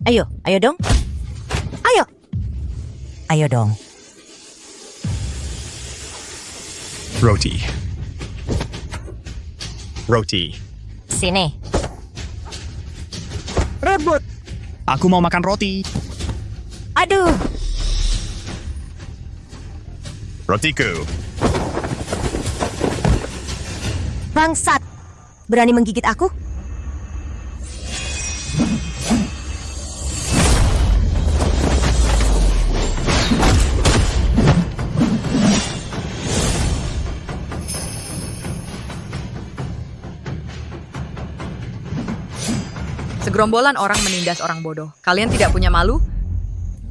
Ayo, ayo dong. Ayo. Ayo dong. Roti. Roti. Sini. Rebut. Aku mau makan roti. Aduh. Rotiku. Bangsat. Berani menggigit aku? Segerombolan orang menindas orang bodoh. Kalian tidak punya malu?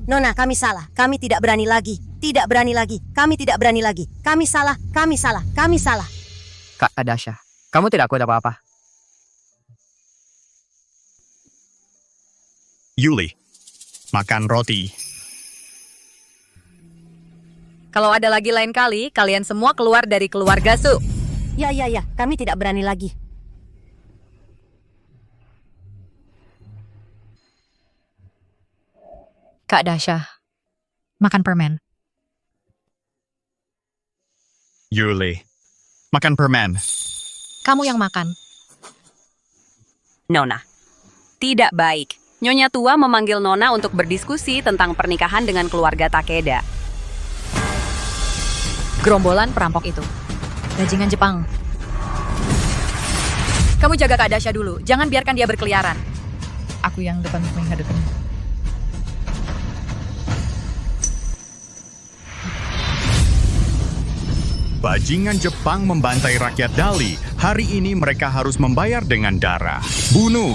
Nona, kami salah. Kami tidak berani lagi. Tidak berani lagi. Kami tidak berani lagi. Kami salah. Kami salah. Kami salah. Kak Adasha, kamu tidak kuat apa-apa. Yuli. Makan roti. Kalau ada lagi lain kali, kalian semua keluar dari keluarga Su. Ya, ya, ya. Kami tidak berani lagi. Kak Dasha, makan permen. Yuli. Makan permen. Kamu yang makan. Nona. Tidak baik. Nyonya tua memanggil Nona untuk berdiskusi tentang pernikahan dengan keluarga Takeda. Gerombolan perampok itu. Bajingan Jepang. Kamu jaga Kak Adasha dulu. Jangan biarkan dia berkeliaran. Aku yang depan menghadapinya. Bajingan Jepang membantai rakyat Dali. Hari ini mereka harus membayar dengan darah. Bunuh!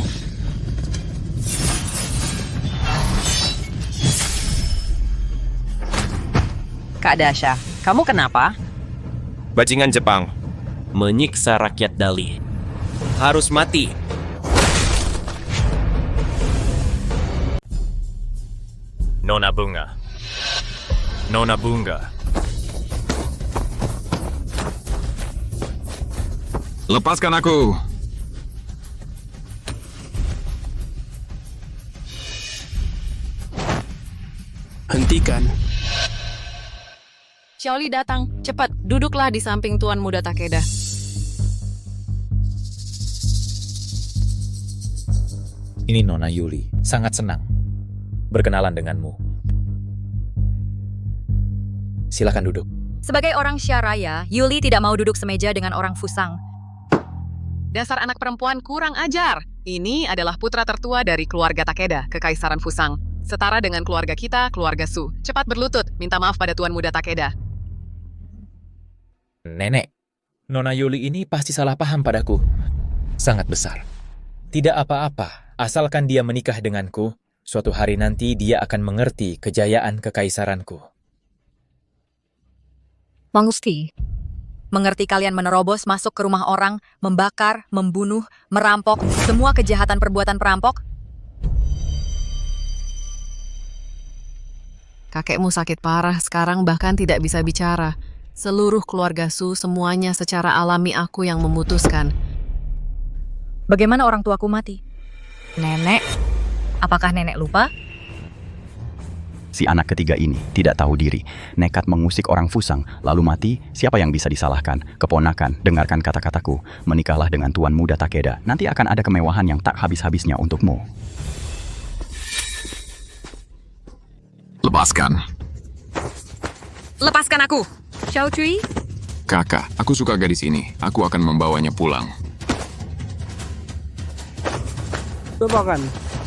Kak Dasha, kamu kenapa? Bajingan Jepang menyiksa rakyat Dali. Harus mati. Nona Bunga. Nona Bunga. Lepaskan aku. Hentikan. Xiaoli datang. Cepat, duduklah di samping Tuan Muda Takeda. Ini Nona Yuli. Sangat senang berkenalan denganmu. Silakan duduk. Sebagai orang Syaraya, Yuli tidak mau duduk semeja dengan orang Fusang. Dasar anak perempuan kurang ajar. Ini adalah putra tertua dari keluarga Takeda, Kekaisaran Fusang. Setara dengan keluarga kita, keluarga Su. Cepat berlutut, minta maaf pada Tuan Muda Takeda. Nenek, Nona Yuli ini pasti salah paham padaku. Sangat besar. Tidak apa-apa, asalkan dia menikah denganku, suatu hari nanti dia akan mengerti kejayaan kekaisaranku. Mangusti. Mengerti kalian menerobos masuk ke rumah orang, membakar, membunuh, merampok, semua kejahatan perbuatan perampok? Kakekmu sakit parah, sekarang bahkan tidak bisa bicara. Seluruh keluarga Su, semuanya secara alami aku yang memutuskan. Bagaimana orang tuaku mati? Nenek. Apakah nenek lupa? Si anak ketiga ini tidak tahu diri, nekat mengusik orang Fusang, lalu mati. Siapa yang bisa disalahkan? Keponakan, dengarkan kata-kataku. Menikahlah dengan Tuan Muda Takeda. Nanti akan ada kemewahan yang tak habis-habisnya untukmu. Lepaskan. Lepaskan aku! Xiao Cui? Kakak, aku suka gadis ini. Aku akan membawanya pulang.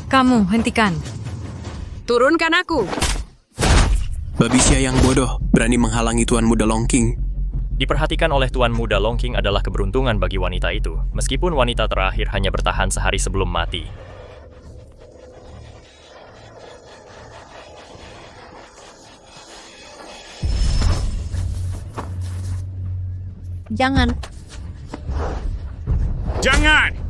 Kamu hentikan. Turunkan aku! Babisya yang bodoh, berani menghalangi Tuan Muda Longking. Diperhatikan oleh Tuan Muda Longking adalah keberuntungan bagi wanita itu, meskipun wanita terakhir hanya bertahan sehari sebelum mati. Jangan. Jangan!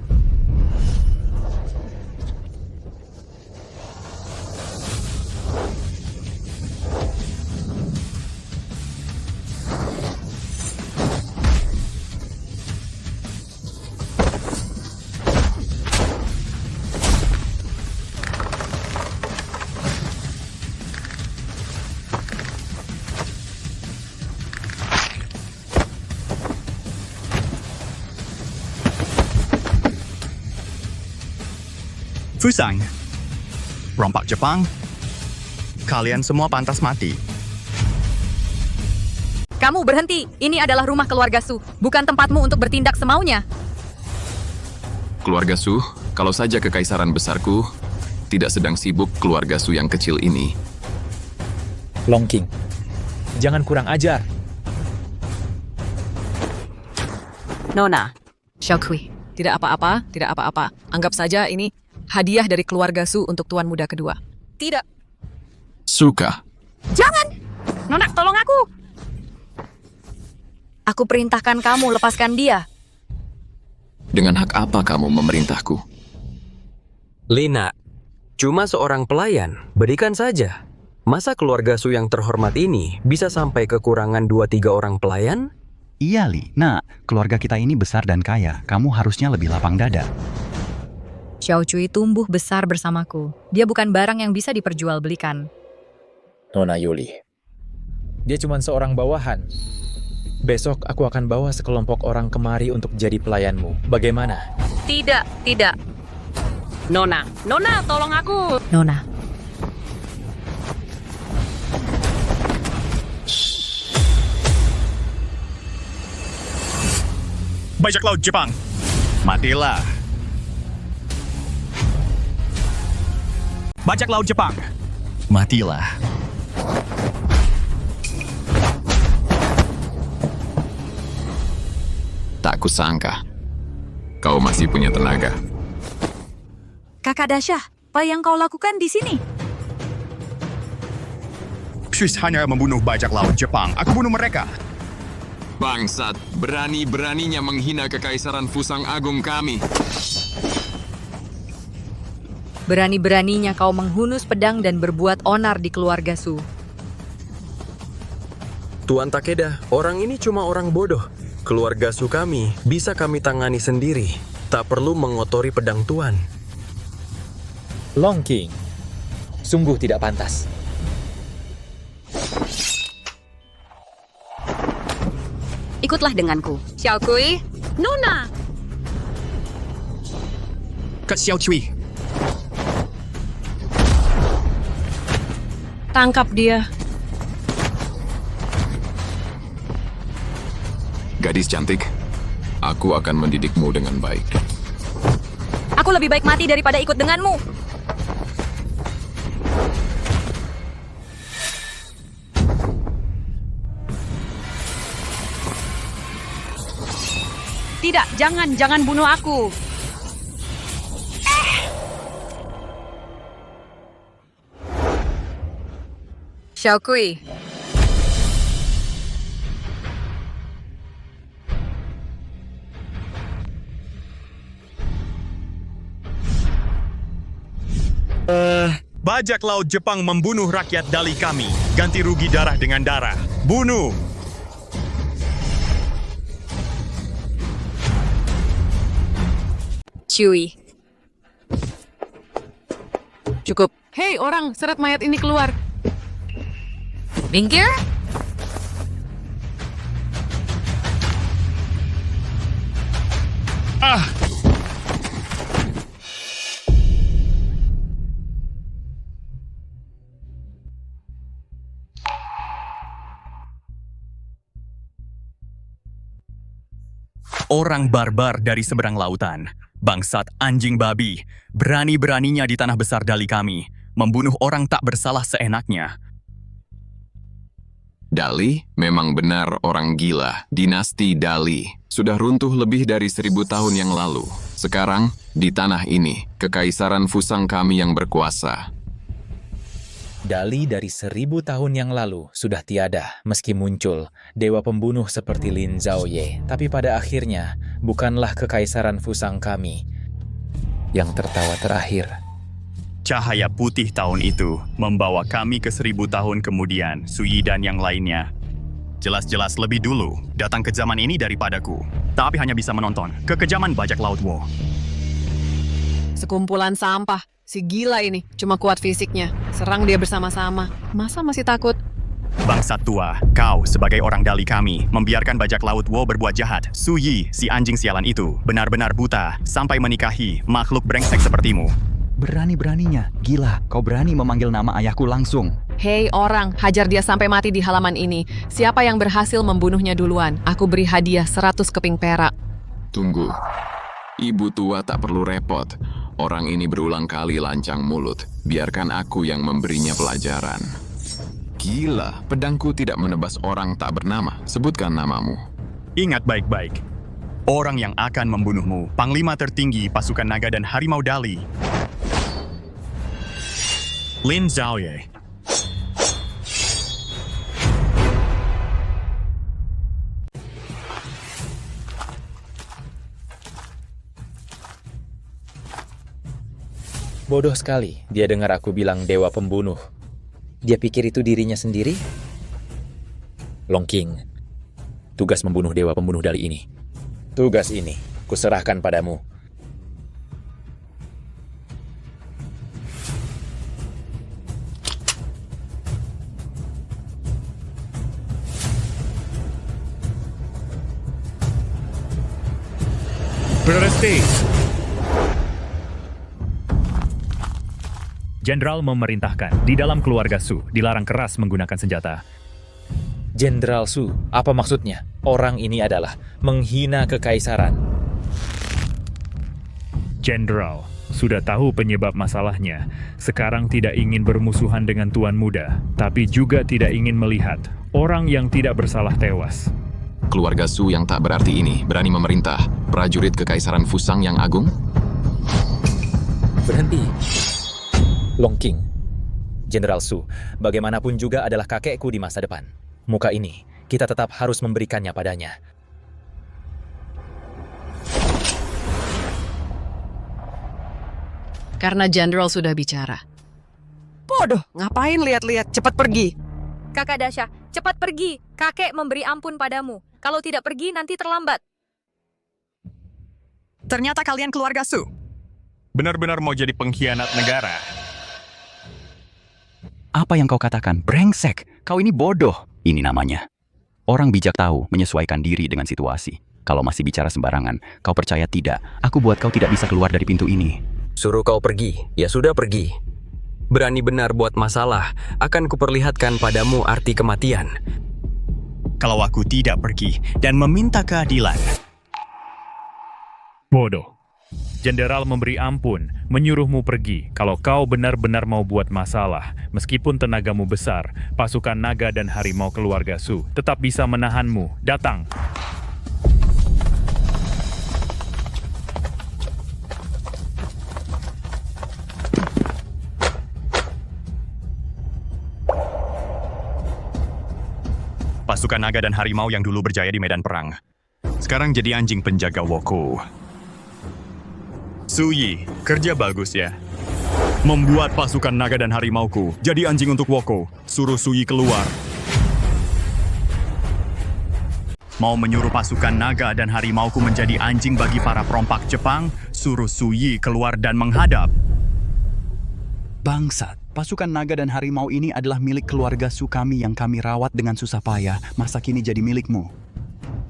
Fusang, rompak Jepang, kalian semua pantas mati. Kamu berhenti. Ini adalah rumah keluarga Su, bukan tempatmu untuk bertindak semaunya. Keluarga Su, kalau saja kekaisaran besarku tidak sedang sibuk keluarga Su yang kecil ini. Long King, jangan kurang ajar. Nona, Xiaokui. tidak apa-apa, tidak apa-apa. Anggap saja ini hadiah dari keluarga Su untuk tuan muda kedua. Tidak. Suka. Jangan! Nona, tolong aku! Aku perintahkan kamu lepaskan dia. Dengan hak apa kamu memerintahku? Lina, cuma seorang pelayan, berikan saja. Masa keluarga Su yang terhormat ini bisa sampai kekurangan 2-3 orang pelayan? Iya, Li. Nah, keluarga kita ini besar dan kaya. Kamu harusnya lebih lapang dada. Xiao Cui tumbuh besar bersamaku. Dia bukan barang yang bisa diperjualbelikan. Nona Yuli, dia cuma seorang bawahan. Besok aku akan bawa sekelompok orang kemari untuk jadi pelayanmu. Bagaimana? Tidak, tidak. Nona, tolong aku. Nona. Bajak laut Jepang, matilah. Bajak laut Jepang, matilah. Tak kusangka. Kau masih punya tenaga. Kakak Dasha, apa yang kau lakukan di sini? Swiss hanya membunuh bajak laut Jepang. Aku bunuh mereka. Bangsat, berani-beraninya menghina kekaisaran Fusang Agung kami. Berani-beraninya kau menghunus pedang dan berbuat onar di keluarga Su. Tuan Takeda, orang ini cuma orang bodoh. Keluarga Su kami bisa kami tangani sendiri. Tak perlu mengotori pedang Tuan. Long King, sungguh tidak pantas. Ikutlah denganku. Xiaokui, Nona. Ke Xiao Cui. Tangkap dia. Gadis cantik, aku akan mendidikmu dengan baik. Aku lebih baik mati daripada ikut denganmu. Tidak, jangan bunuh aku. Xiaokui. Bajak laut Jepang membunuh rakyat Dali kami. Ganti rugi darah dengan darah. Bunuh! Cui. Cukup. Hei orang, seret mayat ini keluar. Minggir? Orang barbar dari seberang lautan. Bangsat anjing babi. Berani-beraninya di tanah besar Dali kami. Membunuh orang tak bersalah seenaknya. Dali memang benar orang gila. Dinasti Dali sudah runtuh lebih dari 1000 tahun yang lalu. Sekarang, di tanah ini, kekaisaran Fusang kami yang berkuasa. Dali dari 1000 tahun yang lalu sudah tiada meski muncul dewa pembunuh seperti Lin Zhaoye. Tapi pada akhirnya bukanlah kekaisaran Fusang kami yang tertawa terakhir. Cahaya putih tahun itu membawa kami ke 1000 tahun kemudian, Suyi dan yang lainnya. Jelas-jelas lebih dulu datang ke zaman ini daripadaku. Tapi hanya bisa menonton kekejaman bajak laut Wo. Sekumpulan sampah. Si gila ini, cuma kuat fisiknya. Serang dia bersama-sama. Masa masih takut? Bangsat tua, kau sebagai orang Dali kami membiarkan bajak laut Wo berbuat jahat. Suyi, si anjing sialan itu, benar-benar buta sampai menikahi makhluk brengsek sepertimu. Berani-beraninya. Gila, kau berani memanggil nama ayahku langsung. Hei orang, hajar dia sampai mati di halaman ini. Siapa yang berhasil membunuhnya duluan? Aku beri hadiah 100 keping perak. Tunggu. Ibu tua tak perlu repot. Orang ini berulang kali lancang mulut. Biarkan aku yang memberinya pelajaran. Gila, pedangku tidak menebas orang tak bernama. Sebutkan namamu. Ingat baik-baik. Orang yang akan membunuhmu, Panglima tertinggi pasukan naga dan harimau Dali. Lin Zhaoye. Bodoh sekali dia dengar aku bilang dewa pembunuh. Dia pikir itu dirinya sendiri? Long King, tugas membunuh dewa pembunuh Dali ini. Tugas ini kuserahkan padamu. Berhenti! Jenderal memerintahkan, di dalam keluarga Su, dilarang keras menggunakan senjata. Jenderal Su, apa maksudnya? Orang ini adalah menghina kekaisaran. Jenderal, sudah tahu penyebab masalahnya. Sekarang tidak ingin bermusuhan dengan Tuan Muda, tapi juga tidak ingin melihat orang yang tidak bersalah tewas. Keluarga Su yang tak berarti ini berani memerintah prajurit Kekaisaran Fusang yang agung? Berhenti. Long King, Jenderal Su, bagaimanapun juga adalah kakekku di masa depan. Muka ini, kita tetap harus memberikannya padanya. Karena Jenderal sudah bicara. Bodoh, ngapain lihat-lihat? Cepat pergi. Kakak Dasha, cepat pergi. Kakek memberi ampun padamu. Kalau tidak pergi, nanti terlambat. Ternyata kalian keluarga Su. Benar-benar mau jadi pengkhianat negara. Apa yang kau katakan? Brengsek! Kau ini bodoh. Ini namanya. Orang bijak tahu menyesuaikan diri dengan situasi. Kalau masih bicara sembarangan, kau percaya tidak? Aku buat kau tidak bisa keluar dari pintu ini. Suruh kau pergi, ya sudah pergi. Berani benar buat masalah, akan kuperlihatkan padamu arti kematian. Kalau aku tidak pergi dan meminta keadilan. Bodoh. Jenderal memberi ampun, menyuruhmu pergi. Kalau kau benar-benar mau buat masalah, meskipun tenagamu besar, pasukan naga dan harimau keluarga Su tetap bisa menahanmu. Datang. Pasukan naga dan harimau yang dulu berjaya di medan perang. Sekarang jadi anjing penjaga Woko. Su Yi, kerja bagus ya. Membuat pasukan naga dan harimauku jadi anjing untuk Woko. Suruh Su Yi keluar. Mau menyuruh pasukan naga dan harimauku menjadi anjing bagi para perompak Jepang? Suruh Su Yi keluar dan menghadap. Bangsat, pasukan naga dan harimau ini adalah milik keluarga Su kami yang kami rawat dengan susah payah. Masa kini jadi milikmu?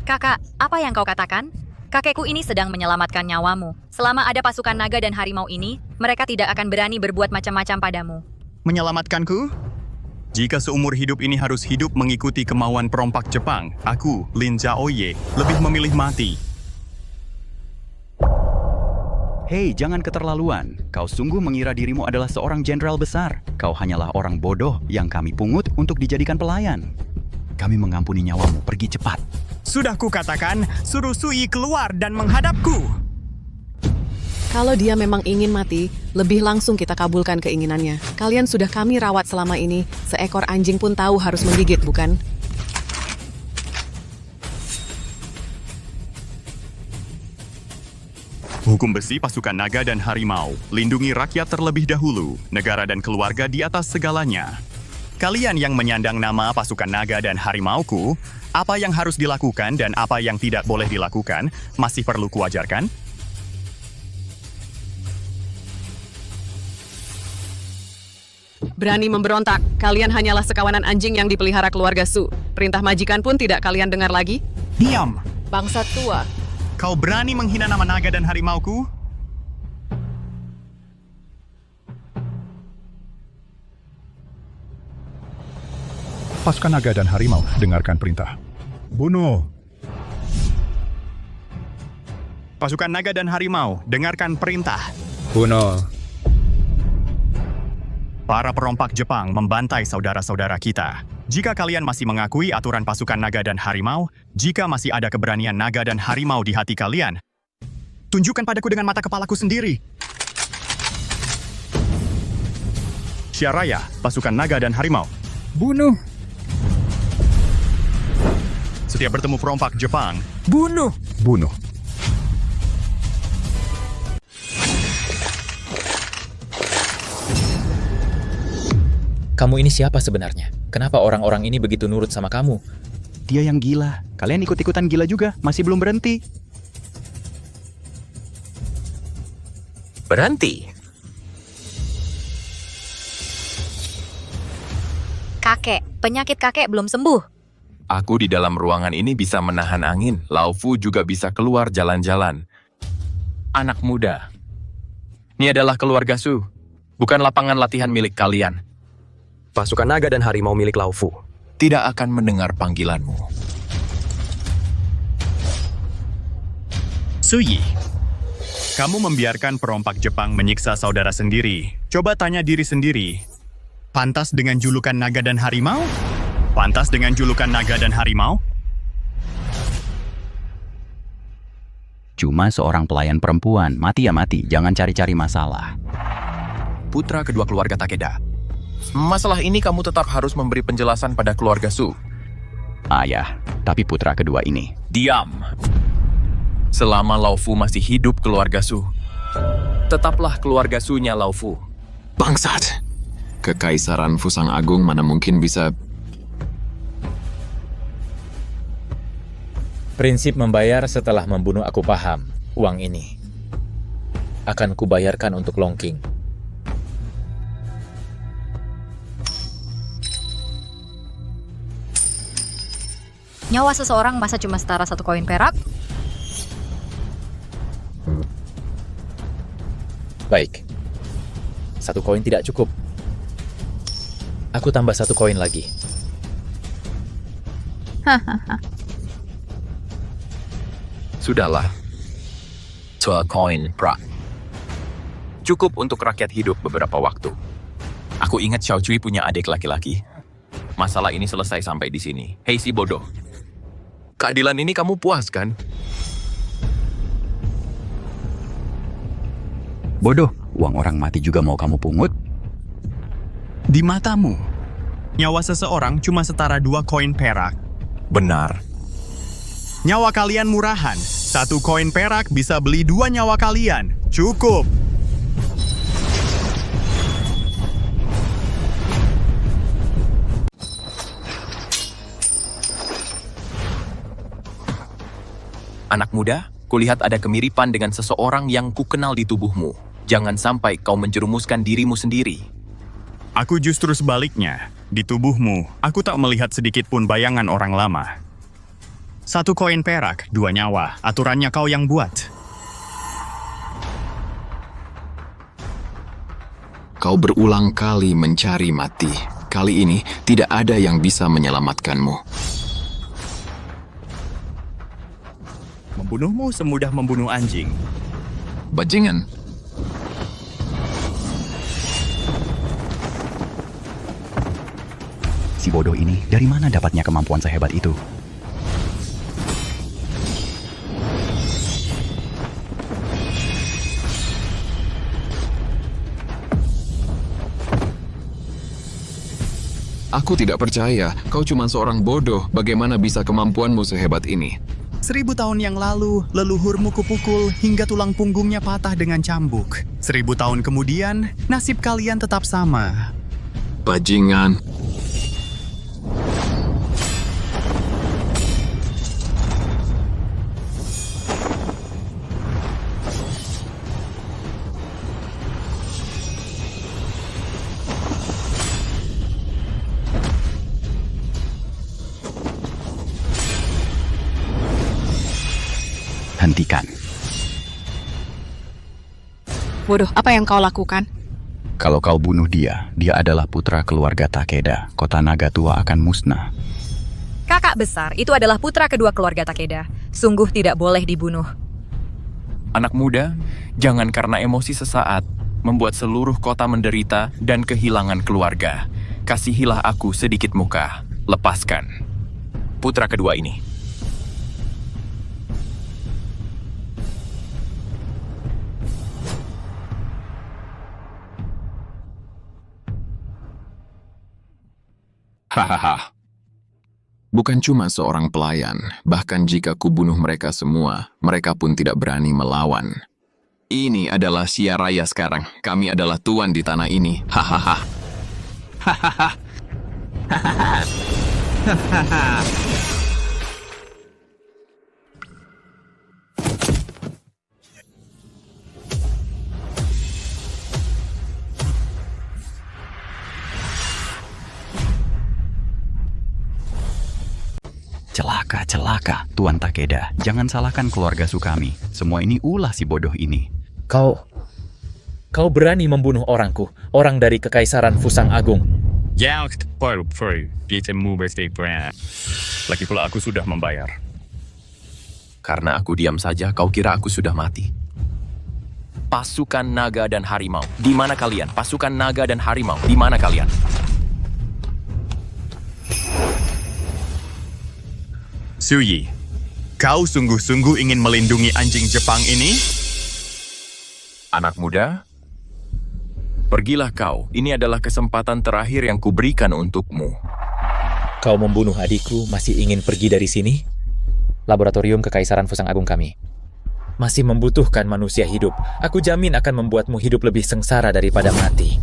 Kakak, apa yang kau katakan? Kakekku ini sedang menyelamatkan nyawamu. Selama ada pasukan naga dan harimau ini, mereka tidak akan berani berbuat macam-macam padamu. Menyelamatkanku? Jika seumur hidup ini harus hidup mengikuti kemauan perompak Jepang, aku, Lin Zhaoye, lebih memilih mati. Hei, jangan keterlaluan. Kau sungguh mengira dirimu adalah seorang jenderal besar. Kau hanyalah orang bodoh yang kami pungut untuk dijadikan pelayan. Kami mengampuni nyawamu, pergi cepat. Sudah kukatakan, suruh Su Yi keluar dan menghadapku. Kalau dia memang ingin mati, lebih langsung kita kabulkan keinginannya. Kalian sudah kami rawat selama ini, seekor anjing pun tahu harus menggigit, bukan? Hukum besi pasukan naga dan harimau, lindungi rakyat terlebih dahulu, negara dan keluarga di atas segalanya. Kalian yang menyandang nama pasukan naga dan harimauku, apa yang harus dilakukan dan apa yang tidak boleh dilakukan, masih perlu kuajarkan? Berani memberontak, kalian hanyalah sekawanan anjing yang dipelihara keluarga Su. Perintah majikan pun tidak kalian dengar lagi? Diam! Bangsa tua. Kau berani menghina nama naga dan harimauku? Pasukan naga dan harimau, dengarkan perintah. Bunuh! Pasukan naga dan harimau, dengarkan perintah. Bunuh! Para perompak Jepang membantai saudara-saudara kita. Jika kalian masih mengakui aturan pasukan naga dan harimau, jika masih ada keberanian naga dan harimau di hati kalian, tunjukkan padaku dengan mata kepalaku sendiri. Syaraya, pasukan naga dan harimau. Bunuh! Setiap bertemu perompak Jepang, bunuh! Bunuh! Kamu ini siapa sebenarnya? Kenapa orang-orang ini begitu nurut sama kamu? Dia yang gila. Kalian ikut-ikutan gila juga, masih belum berhenti. Berhenti? Kakek, penyakit kakek belum sembuh. Aku di dalam ruangan ini bisa menahan angin. Lao Fu juga bisa keluar jalan-jalan. Anak muda. Ini adalah keluarga Su. Bukan lapangan latihan milik kalian. Pasukan naga dan harimau milik Lao Fu tidak akan mendengar panggilanmu. Suyi, kamu membiarkan perompak Jepang menyiksa saudara sendiri. Coba tanya diri sendiri. Pantas dengan julukan naga dan harimau? Pantas dengan julukan naga dan harimau? Cuma seorang pelayan perempuan, mati ya mati, jangan cari-cari masalah. Putra kedua keluarga Takeda. Masalah ini kamu tetap harus memberi penjelasan pada keluarga Su. Ayah, tapi putra kedua ini. Diam. Selama Lao Fu masih hidup keluarga Su, tetaplah keluarga Su-nya Lao Fu. Bangsat! Kekaisaran Fusang Agung mana mungkin bisa... Prinsip membayar setelah membunuh aku paham. Uang ini akan kubayarkan untuk Longking. Nyawa seseorang masa cuma setara 1 koin perak? Baik. 1 koin tidak cukup. Aku tambah 1 koin lagi. Sudahlah. 2 koin perak. Cukup untuk rakyat hidup beberapa waktu. Aku ingat Xiao Cui punya adik laki-laki. Masalah ini selesai sampai di sini. Hei si bodoh. Keadilan ini kamu puas kan? Bodoh, uang orang mati juga mau kamu pungut? Di matamu, nyawa seseorang cuma setara 2 koin perak. Benar. Nyawa kalian murahan. 1 koin perak bisa beli 2 nyawa kalian. Cukup. Anak muda, kulihat ada kemiripan dengan seseorang yang kukenal di tubuhmu. Jangan sampai kau menjerumuskan dirimu sendiri. Aku justru sebaliknya. Di tubuhmu, aku tak melihat sedikit pun bayangan orang lama. 1 koin perak, 2 nyawa. Aturannya kau yang buat. Kau berulang kali mencari mati. Kali ini tidak ada yang bisa menyelamatkanmu. Membunuhmu semudah membunuh anjing. Bajingan. Si bodoh ini dari mana dapatnya kemampuan sehebat itu? Aku tidak percaya. Kau cuma seorang bodoh. Bagaimana bisa kemampuanmu sehebat ini? 1000 tahun yang lalu, leluhurmu kupukul hingga tulang punggungnya patah dengan cambuk. 1000 tahun kemudian, nasib kalian tetap sama. Bajingan. Bodoh, apa yang kau lakukan? Kalau kau bunuh dia, dia adalah putra keluarga Takeda. Kota Naga Tua akan musnah. Kakak besar itu adalah putra kedua keluarga Takeda. Sungguh tidak boleh dibunuh. Anak muda, jangan karena emosi sesaat membuat seluruh kota menderita dan kehilangan keluarga. Kasihilah aku sedikit muka. Lepaskan putra kedua ini. Hahaha. Bukan cuma seorang pelayan, bahkan jika kubunuh mereka semua, mereka pun tidak berani melawan. Ini adalah Sia Raya sekarang. Kami adalah tuan di tanah ini. Hahaha. Hahaha. Hahaha. Celaka, Tuan Takeda. Jangan salahkan keluarga Sukami. Semua ini ulah si bodoh ini. Kau berani membunuh orangku, orang dari Kekaisaran Fusang Agung. Lagi pula aku sudah membayar. Karena aku diam saja, kau kira aku sudah mati. Pasukan naga dan harimau, di mana kalian? Pasukan naga dan harimau, di mana kalian? Suyi, kau sungguh-sungguh ingin melindungi anjing Jepang ini? Anak muda, pergilah kau. Ini adalah kesempatan terakhir yang kuberikan untukmu. Kau membunuh adikku, masih ingin pergi dari sini? Laboratorium Kekaisaran Fusang Agung kami masih membutuhkan manusia hidup. Aku jamin akan membuatmu hidup lebih sengsara daripada mati.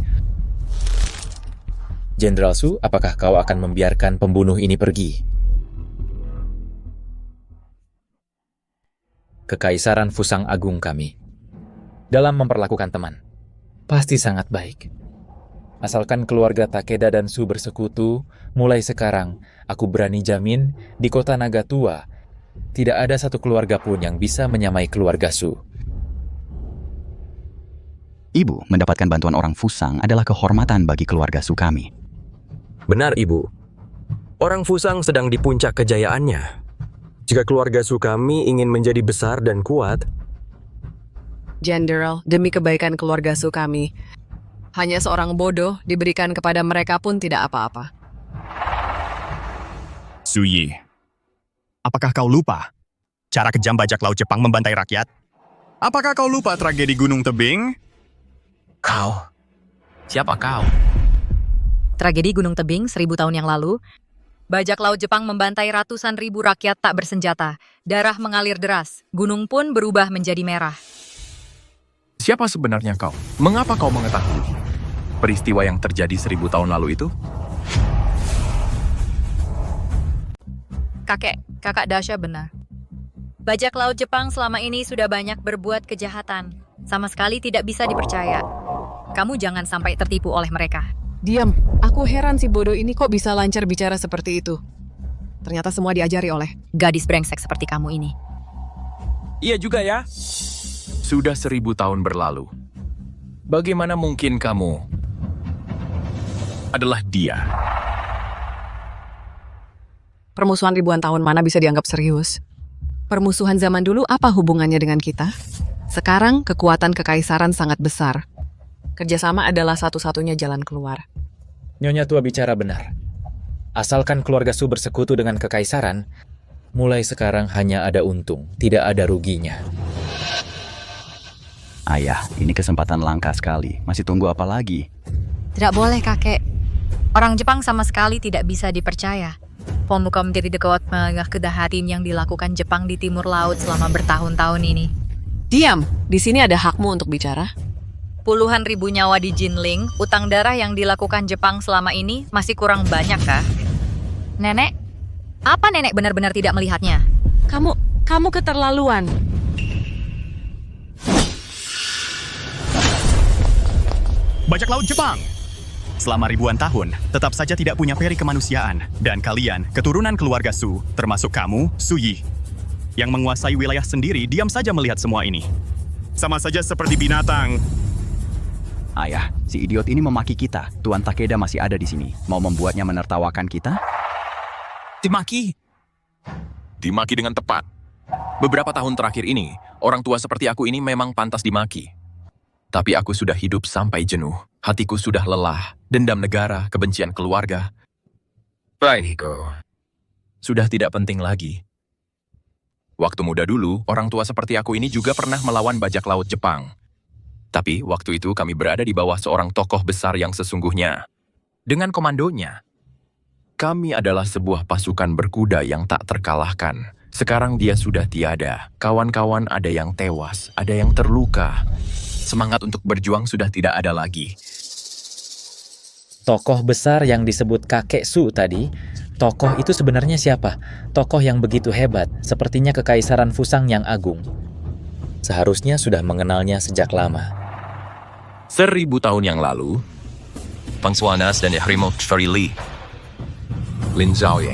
Jenderal Su, apakah kau akan membiarkan pembunuh ini pergi? Kekaisaran Fusang Agung kami dalam memperlakukan teman pasti sangat baik. Asalkan keluarga Takeda dan Su bersekutu, mulai sekarang aku berani jamin di kota Naga Tua tidak ada satu keluarga pun yang bisa menyamai keluarga Su. Ibu, mendapatkan bantuan orang Fusang adalah kehormatan bagi keluarga Sukami. Benar, Ibu. Orang Fusang sedang di puncak kejayaannya. Jika keluarga Sukami ingin menjadi besar dan kuat, Jenderal, demi kebaikan keluarga Sukami, hanya seorang bodoh diberikan kepada mereka pun tidak apa-apa. Suyi, apakah kau lupa cara kejam bajak laut Jepang membantai rakyat? Apakah kau lupa tragedi Gunung Tebing? Kau? Siapa kau? Tragedi Gunung Tebing 1000 tahun yang lalu, bajak laut Jepang membantai ratusan ribu rakyat tak bersenjata. Darah mengalir deras, gunung pun berubah menjadi merah. Siapa sebenarnya kau? Mengapa kau mengetahui peristiwa yang terjadi 1000 tahun lalu itu? Kakak Dasha benar. Bajak laut Jepang selama ini sudah banyak berbuat kejahatan. Sama sekali tidak bisa dipercaya. Kamu jangan sampai tertipu oleh mereka. Diam, aku heran si bodoh ini kok bisa lancar bicara seperti itu. Ternyata semua diajari oleh gadis brengsek seperti kamu ini. Iya juga ya. Sudah 1000 tahun berlalu. Bagaimana mungkin kamu adalah dia? Permusuhan ribuan tahun mana bisa dianggap serius? Permusuhan zaman dulu apa hubungannya dengan kita? Sekarang kekuatan kekaisaran sangat besar. Kerjasama adalah satu-satunya jalan keluar. Nyonya Tua bicara benar. Asalkan keluarga Su bersekutu dengan kekaisaran, mulai sekarang hanya ada untung, tidak ada ruginya. Ayah, ini kesempatan langka sekali. Masih tunggu apa lagi? Tidak boleh, kakek. Orang Jepang sama sekali tidak bisa dipercaya. Pemuka menjadi dekat menengah kedahatin yang dilakukan Jepang di timur laut selama bertahun-tahun ini. Diam, di sini ada hakmu untuk bicara. Puluhan ribu nyawa di Jinling, utang darah yang dilakukan Jepang selama ini masih kurang banyak kah? Nenek, apa nenek benar-benar tidak melihatnya? Kamu keterlaluan. Bajak laut Jepang! Selama ribuan tahun, tetap saja tidak punya peri kemanusiaan. Dan kalian, keturunan keluarga Su, termasuk kamu, Suyi, yang menguasai wilayah sendiri, diam saja melihat semua ini. Sama saja seperti binatang. Ayah, si idiot ini memaki kita. Tuan Takeda masih ada di sini. Mau membuatnya menertawakan kita? Dimaki. Dimaki dengan tepat. Beberapa tahun terakhir ini, orang tua seperti aku ini memang pantas dimaki. Tapi aku sudah hidup sampai jenuh. Hatiku sudah lelah. Dendam negara, kebencian keluarga. Baikku. Sudah tidak penting lagi. Waktu muda dulu, orang tua seperti aku ini juga pernah melawan bajak laut Jepang. Tapi waktu itu kami berada di bawah seorang tokoh besar yang sesungguhnya. Dengan komandonya, kami adalah sebuah pasukan berkuda yang tak terkalahkan. Sekarang dia sudah tiada. Kawan-kawan ada yang tewas, ada yang terluka. Semangat untuk berjuang sudah tidak ada lagi. Tokoh besar yang disebut kakek Su tadi, tokoh itu sebenarnya siapa? Tokoh yang begitu hebat, sepertinya Kekaisaran Fusang yang agung. Seharusnya sudah mengenalnya sejak lama. 1000 tahun yang lalu, Pangsuanas dan Harimau Cherry Lee, Lin Zhaoye.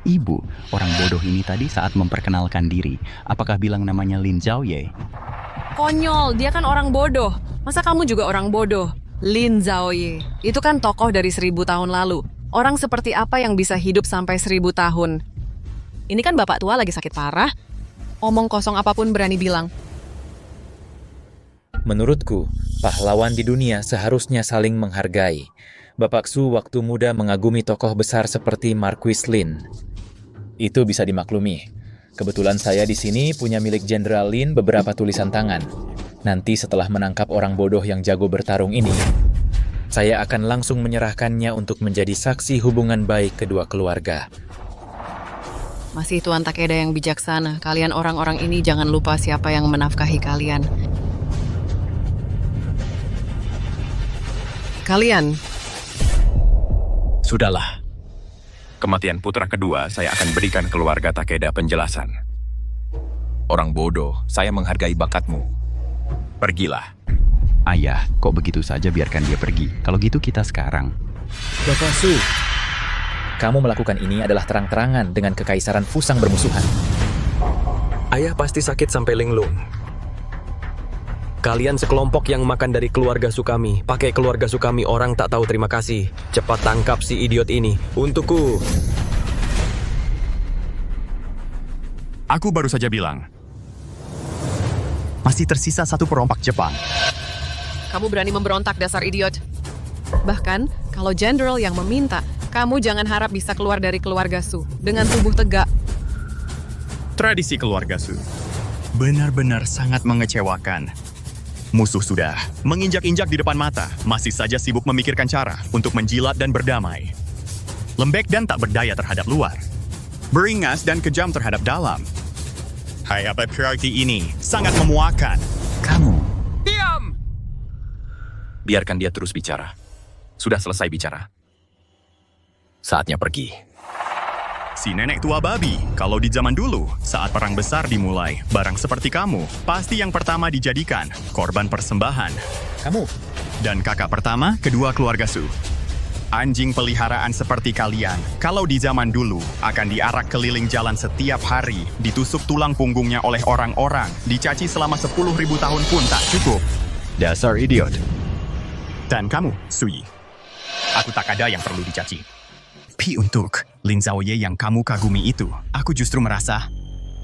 Ibu, orang bodoh ini tadi saat memperkenalkan diri, apakah bilang namanya Lin Zhaoye? Konyol, dia kan orang bodoh. Masa kamu juga orang bodoh? Lin Zhaoye, itu kan tokoh dari 1000 tahun lalu. Orang seperti apa yang bisa hidup sampai 1000 tahun? Ini kan bapak tua lagi sakit parah. Omong kosong apapun berani bilang. Menurutku, pahlawan di dunia seharusnya saling menghargai. Bapak Su waktu muda mengagumi tokoh besar seperti Marquis Lin. Itu bisa dimaklumi. Kebetulan saya di sini punya milik Jenderal Lin beberapa tulisan tangan. Nanti setelah menangkap orang bodoh yang jago bertarung ini, saya akan langsung menyerahkannya untuk menjadi saksi hubungan baik kedua keluarga. Masih Tuan Takeda yang bijaksana. Kalian orang-orang ini jangan lupa siapa yang menafkahi kalian. Kalian. Sudahlah. Kematian putra kedua, saya akan berikan keluarga Takeda penjelasan. Orang bodoh, saya menghargai bakatmu. Pergilah. Ayah, kok begitu saja biarkan dia pergi? Kalau gitu kita sekarang. Bapak Su, kamu melakukan ini adalah terang-terangan dengan Kekaisaran Fusang bermusuhan. Ayah pasti sakit sampai linglung. Kalian sekelompok yang makan dari keluarga Sukami. Pakai keluarga Sukami orang tak tahu terima kasih. Cepat tangkap si idiot ini. Untukku. Aku baru saja bilang. Masih tersisa satu perompak Jepang. Kamu berani memberontak, dasar idiot. Bahkan, kalau Jenderal yang meminta, kamu jangan harap bisa keluar dari keluarga Su dengan tubuh tegak. Tradisi keluarga Su benar-benar sangat mengecewakan. Musuh sudah menginjak-injak di depan mata, masih saja sibuk memikirkan cara untuk menjilat dan berdamai. Lembek dan tak berdaya terhadap luar. Beringas dan kejam terhadap dalam. Hai, apa berarti ini sangat memuakan. Kamu. Diam! Biarkan dia terus bicara. Sudah selesai bicara. Saatnya pergi. Si nenek tua babi, kalau di zaman dulu, saat perang besar dimulai, barang seperti kamu, pasti yang pertama dijadikan korban persembahan. Kamu? Dan kakak pertama, kedua keluarga Su. Anjing peliharaan seperti kalian, kalau di zaman dulu, akan diarak keliling jalan setiap hari, ditusuk tulang punggungnya oleh orang-orang, dicaci selama 10.000 tahun pun tak cukup. Dasar idiot. Dan kamu, Sui. Aku tak ada yang perlu dicaci. Tapi untuk Lin Zhaoye yang kamu kagumi itu, aku justru merasa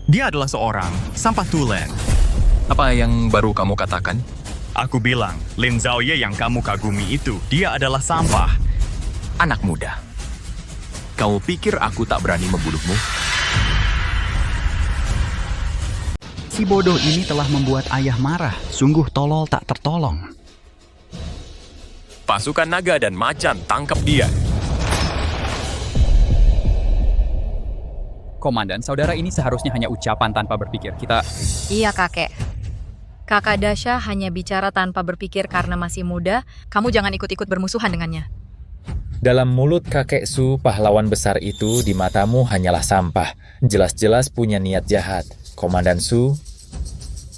dia adalah seorang sampah tulen. Apa yang baru kamu katakan? Aku bilang, Lin Zhaoye yang kamu kagumi itu, dia adalah sampah. Anak muda. Kamu pikir aku tak berani membunuhmu? Si bodoh ini telah membuat ayah marah. Sungguh tolol tak tertolong. Pasukan naga dan macan, tangkap dia. Komandan, saudara ini seharusnya hanya ucapan tanpa berpikir. Kita... Iya, kakek. Kakak Dasha hanya bicara tanpa berpikir karena masih muda. Kamu jangan ikut-ikut bermusuhan dengannya. Dalam mulut kakek Su, pahlawan besar itu di matamu hanyalah sampah. Jelas-jelas punya niat jahat. Komandan Su,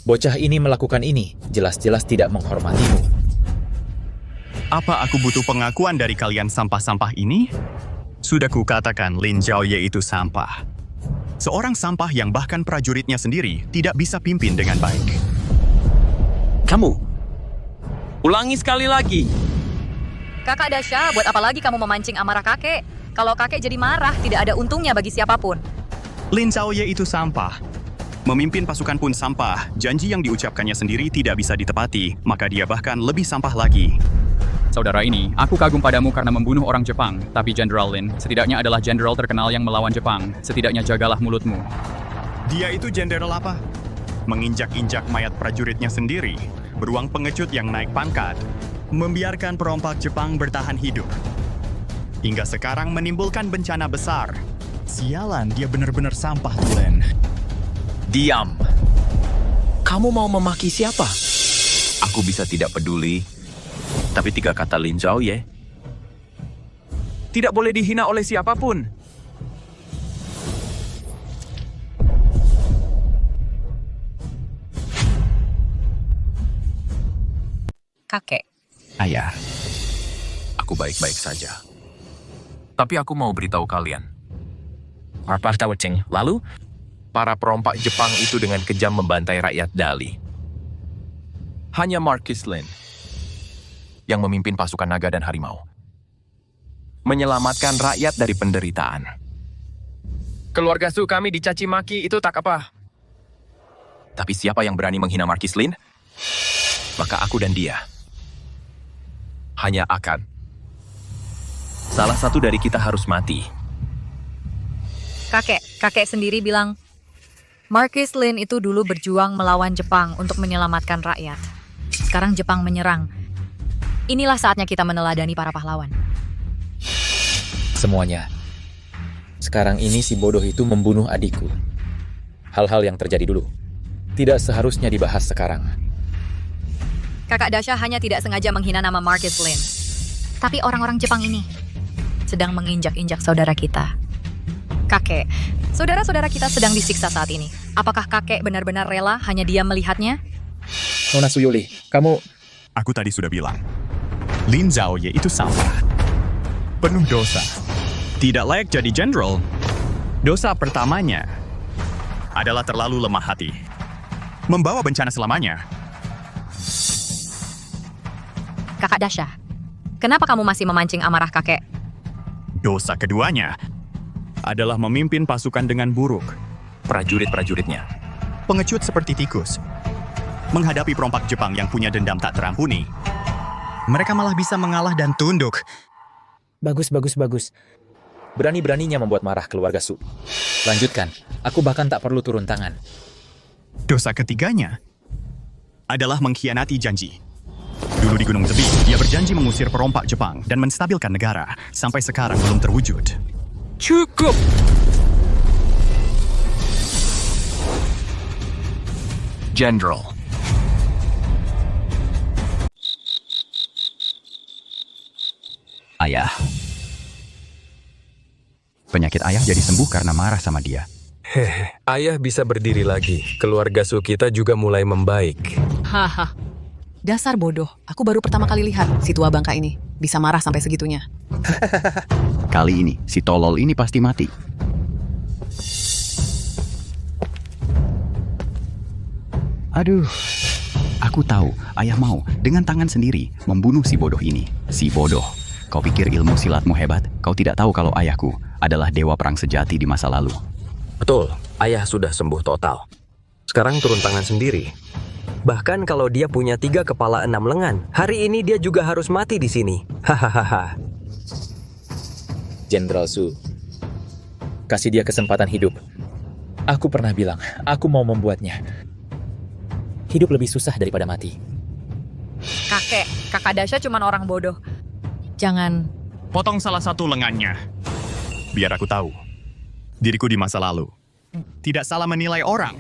bocah ini melakukan ini. Jelas-jelas tidak menghormatimu. Apa aku butuh pengakuan dari kalian sampah-sampah ini? Sudah kukatakan Lin Zhaoye itu sampah. Seorang sampah yang bahkan prajuritnya sendiri tidak bisa pimpin dengan baik. Kamu, ulangi sekali lagi. Kakak Dasha, buat apa lagi kamu memancing amarah kakek? Kalau kakek jadi marah, tidak ada untungnya bagi siapapun. Lin Xiaoye itu sampah. Memimpin pasukan pun sampah. Janji yang diucapkannya sendiri tidak bisa ditepati, maka dia bahkan lebih sampah lagi. Saudara ini, aku kagum padamu karena membunuh orang Jepang. Tapi Jenderal Lin, setidaknya adalah jenderal terkenal yang melawan Jepang. Setidaknya jagalah mulutmu. Dia itu jenderal apa? Menginjak-injak mayat prajuritnya sendiri. Beruang pengecut yang naik pangkat. Membiarkan perompak Jepang bertahan hidup. Hingga sekarang menimbulkan bencana besar. Sialan, dia benar-benar sampah, Lin. Diam. Kamu mau memaki siapa? Aku bisa tidak peduli. Tapi 3 kata Lin Xiaoye tidak boleh dihina oleh siapapun. Kakek. Ayah, aku baik-baik saja. Tapi aku mau beritahu kalian. Apa tahu, Ceng? Lalu, para perompak Jepang itu dengan kejam membantai rakyat Dali. Hanya Marquis Lin yang memimpin pasukan naga dan harimau. Menyelamatkan rakyat dari penderitaan. Keluarga Su kami dicaci maki itu tak apa. Tapi siapa yang berani menghina Marquis Lin? Maka aku dan dia hanya akan. Salah satu dari kita harus mati. Kakek sendiri bilang, Marquis Lin itu dulu berjuang melawan Jepang untuk menyelamatkan rakyat. Sekarang Jepang menyerang. Inilah saatnya kita meneladani para pahlawan. Semuanya. Sekarang ini si bodoh itu membunuh adikku. Hal-hal yang terjadi dulu tidak seharusnya dibahas sekarang. Kakak Dasha hanya tidak sengaja menghina nama Marquis Lin. Tapi orang-orang Jepang ini sedang menginjak-injak saudara kita. Kakek, saudara-saudara kita sedang disiksa saat ini. Apakah kakek benar-benar rela hanya diam melihatnya? Nona Suyuli, kamu... Aku tadi sudah bilang. Lin Xiaoye itu sampah. Penuh dosa. Tidak layak jadi jenderal. Dosa pertamanya adalah terlalu lemah hati. Membawa bencana selamanya. Kakak Dasha, kenapa kamu masih memancing amarah kakek? Dosa keduanya adalah memimpin pasukan dengan buruk. Prajurit-prajuritnya Pengecut seperti tikus. Menghadapi perompak Jepang yang punya dendam tak terampuni. Mereka malah bisa mengalah dan tunduk. Bagus. Berani-beraninya membuat marah keluarga Su. Lanjutkan, aku bahkan tak perlu turun tangan. Dosa ketiganya adalah mengkhianati janji. Dulu di Gunung Tebing, dia berjanji mengusir perompak Jepang dan menstabilkan negara. Sampai sekarang belum terwujud. Cukup! General. Ayah. Penyakit ayah jadi sembuh karena marah sama dia. Ayah bisa berdiri lagi. Keluarga Su kita juga mulai membaik. Haha. Dasar bodoh. Aku baru pertama kali lihat si tua bangka ini bisa marah sampai segitunya. Kali ini, si tolol ini pasti mati. Aduh, aku tahu ayah mau dengan tangan sendiri membunuh si bodoh ini. Si bodoh, kau pikir ilmu silatmu hebat? Kau tidak tahu kalau ayahku adalah dewa perang sejati di masa lalu. Betul, ayah sudah sembuh total. Sekarang turun tangan sendiri. Bahkan kalau dia punya 3 kepala 6 lengan, hari ini dia juga harus mati di sini. Hahaha. Jenderal Su, kasih dia kesempatan hidup. Aku pernah bilang, aku mau membuatnya. Hidup lebih susah daripada mati. Kakak Dasha cuma orang bodoh. Jangan... Potong salah satu lengannya. Biar aku tahu. Diriku di masa lalu. Tidak salah menilai orang.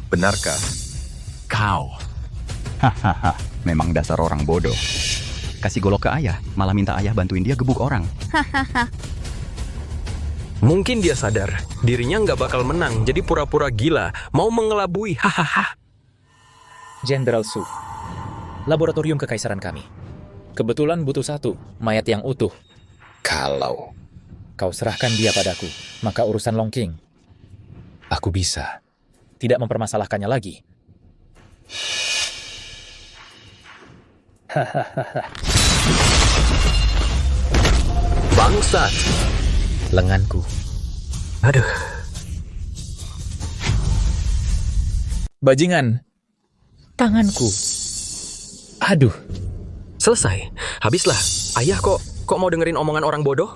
Benarkah? Kau. Hahaha, memang dasar orang bodoh. Kasih golok ke ayah, malah minta ayah bantuin dia gebuk orang. Mungkin dia sadar, dirinya nggak bakal menang, jadi pura-pura gila, mau mengelabui, hahaha. Jenderal Su. Laboratorium kekaisaran kami. Kebetulan butuh satu, mayat yang utuh. Kalau kau serahkan dia padaku, maka urusan Longking, aku bisa tidak mempermasalahkannya lagi. Bangsat. Lenganku. Aduh. Bajingan. Tanganku. Aduh. Selesai. Habislah. Ayah kok mau dengerin omongan orang bodoh?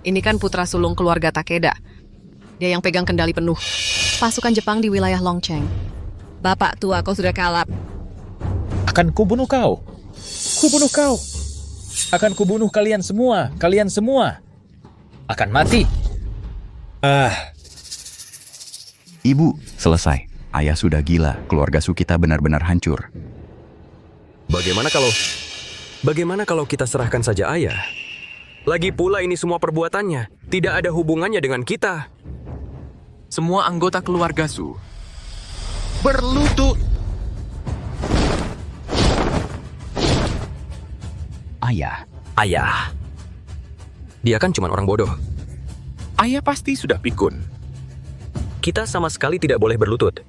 Ini kan putra sulung keluarga Takeda. Dia yang pegang kendali penuh pasukan Jepang di wilayah Longcheng. Bapak tua, kau sudah kalap. Akan kubunuh kau. Kubunuh kau. Akan kubunuh kalian semua. Kalian semua akan mati. Ibu, selesai. Ayah sudah gila. Keluarga Su kita benar-benar hancur. Bagaimana kalau kita serahkan saja ayah? Lagi pula ini semua perbuatannya tidak ada hubungannya dengan kita. Semua anggota keluarga Su berlutut. Ayah. Dia kan cuma orang bodoh. Ayah pasti sudah pikun. Kita sama sekali tidak boleh berlutut.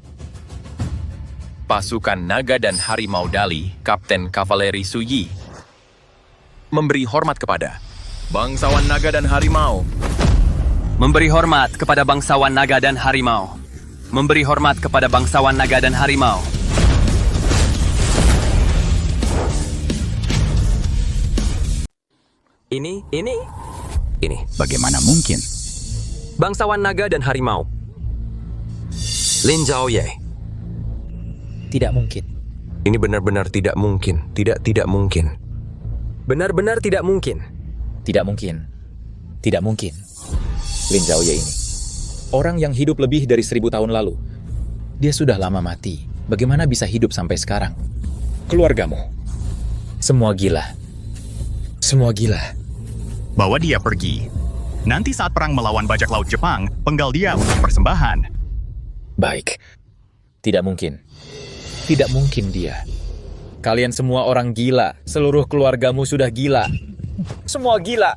Pasukan naga dan harimau Dali, Kapten Kavaleri Su Yi, memberi hormat kepada bangsawan naga dan harimau. Memberi hormat kepada bangsawan naga dan harimau. Memberi hormat kepada bangsawan naga dan harimau. Ini. Bagaimana mungkin? Bangsawan naga dan harimau. Lin Zhaoye. Tidak mungkin. Ini benar-benar tidak mungkin. Tidak mungkin. Benar-benar tidak mungkin. Tidak mungkin. Tidak mungkin. Lin Zhaoye ini orang yang hidup lebih dari 1000 tahun lalu. Dia sudah lama mati. Bagaimana bisa hidup sampai sekarang? Keluargamu semua gila. Semua gila. Bawa dia pergi. Nanti saat perang melawan bajak laut Jepang, penggal dia untuk persembahan. Baik. Tidak mungkin. Tidak mungkin dia. Kalian semua orang gila. Seluruh keluargamu sudah gila. Semua gila.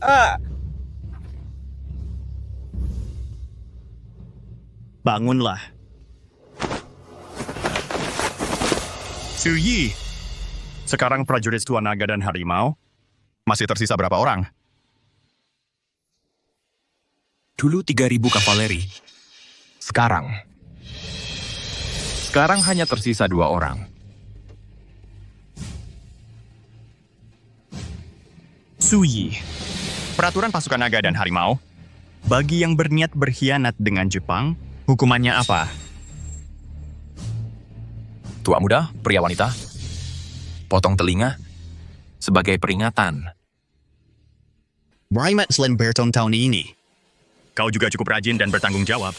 Bangunlah. Su Yi. Sekarang prajurit tua naga dan harimau. Masih tersisa berapa orang? Dulu 3.000 kavaleri. Sekarang hanya tersisa 2 orang. Su Yi. Peraturan pasukan naga dan harimau. Bagi yang berniat berkhianat dengan Jepang, hukumannya apa? Tua muda, pria wanita, potong telinga sebagai peringatan. Brimat Slenberton tahun ini. Kau juga cukup rajin dan bertanggung jawab.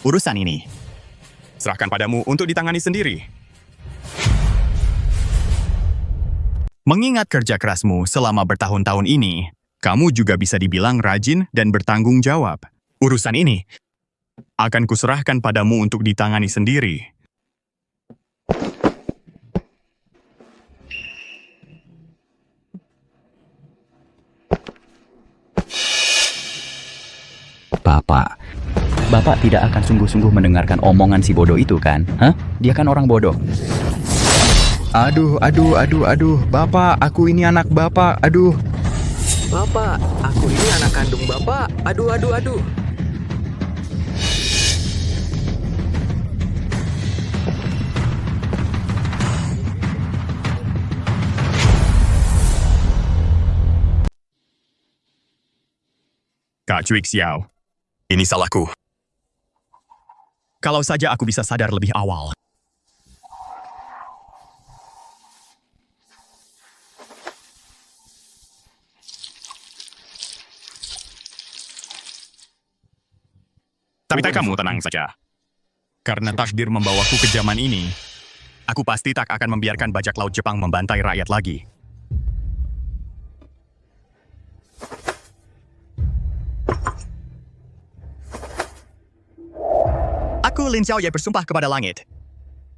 Urusan ini serahkan padamu untuk ditangani sendiri. Mengingat kerja kerasmu selama bertahun-tahun ini, kamu juga bisa dibilang rajin dan bertanggung jawab. Urusan ini akan kuserahkan padamu untuk ditangani sendiri. Bapak tidak akan sungguh-sungguh mendengarkan omongan si bodoh itu kan? Hah? Dia kan orang bodoh. Aduh. Bapak, aku ini anak Bapak. Aduh. Bapak, aku ini anak kandung Bapak. Aduh. Kak Cuik Xiao, ini salahku. Kalau saja aku bisa sadar lebih awal. Tapi kamu tenang saja. Karena takdir membawaku ke zaman ini, aku pasti tak akan membiarkan bajak laut Jepang membantai rakyat lagi. Aku Lin Xiaoye bersumpah kepada langit.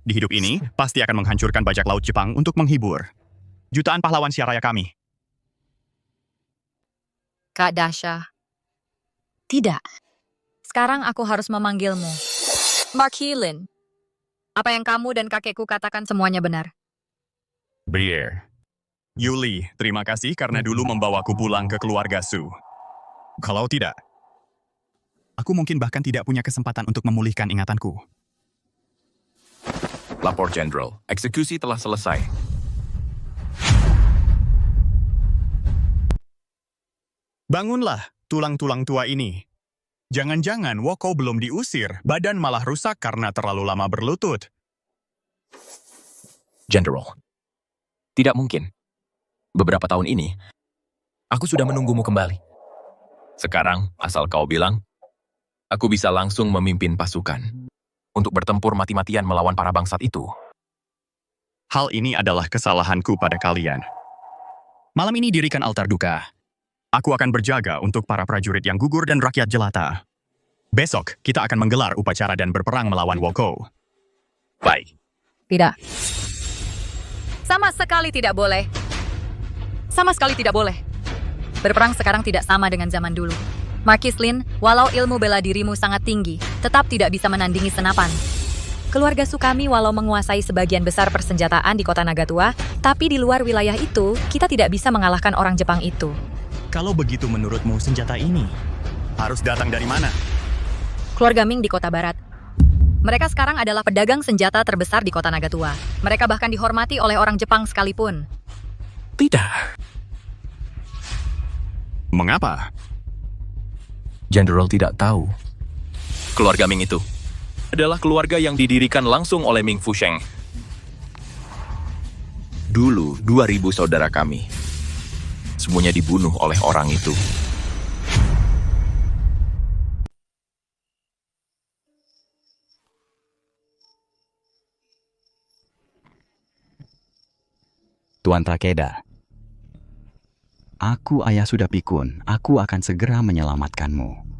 Di hidup ini, pasti akan menghancurkan bajak laut Jepang untuk menghibur jutaan pahlawan siaraya kami. Kak Dasha. Tidak. Sekarang aku harus memanggilmu. Mark Heelan. Apa yang kamu dan kakekku katakan semuanya benar. Briere. Yuli, terima kasih karena dulu membawaku pulang ke keluarga Su. Kalau tidak, aku mungkin bahkan tidak punya kesempatan untuk memulihkan ingatanku. Lapor Jenderal, eksekusi telah selesai. Bangunlah, tulang-tulang tua ini. Jangan-jangan Woko belum diusir, badan malah rusak karena terlalu lama berlutut. Jenderal, tidak mungkin. Beberapa tahun ini, aku sudah menunggumu kembali. Sekarang, asal kau bilang, aku bisa langsung memimpin pasukan untuk bertempur mati-matian melawan para bangsat itu. Hal ini adalah kesalahanku pada kalian. Malam ini dirikan altar duka. Aku akan berjaga untuk para prajurit yang gugur dan rakyat jelata. Besok, kita akan menggelar upacara dan berperang melawan Woko. Baik. Tidak. Sama sekali tidak boleh. Sama sekali tidak boleh. Berperang sekarang tidak sama dengan zaman dulu. Marquis Lin, walau ilmu bela dirimu sangat tinggi, tetap tidak bisa menandingi senapan. Keluarga Sukami walau menguasai sebagian besar persenjataan di kota Nagatua, tapi di luar wilayah itu, kita tidak bisa mengalahkan orang Jepang itu. Kalau begitu menurutmu senjata ini harus datang dari mana? Keluarga Ming di kota barat. Mereka sekarang adalah pedagang senjata terbesar di kota Nagatua. Mereka bahkan dihormati oleh orang Jepang sekalipun. Tidak. Mengapa? Jenderal tidak tahu. Keluarga Ming itu adalah keluarga yang didirikan langsung oleh Ming Fusheng. Dulu, 2000 saudara kami. Semuanya dibunuh oleh orang itu. Tuan Takeda, aku ayah sudah pikun. Aku akan segera menyelamatkanmu.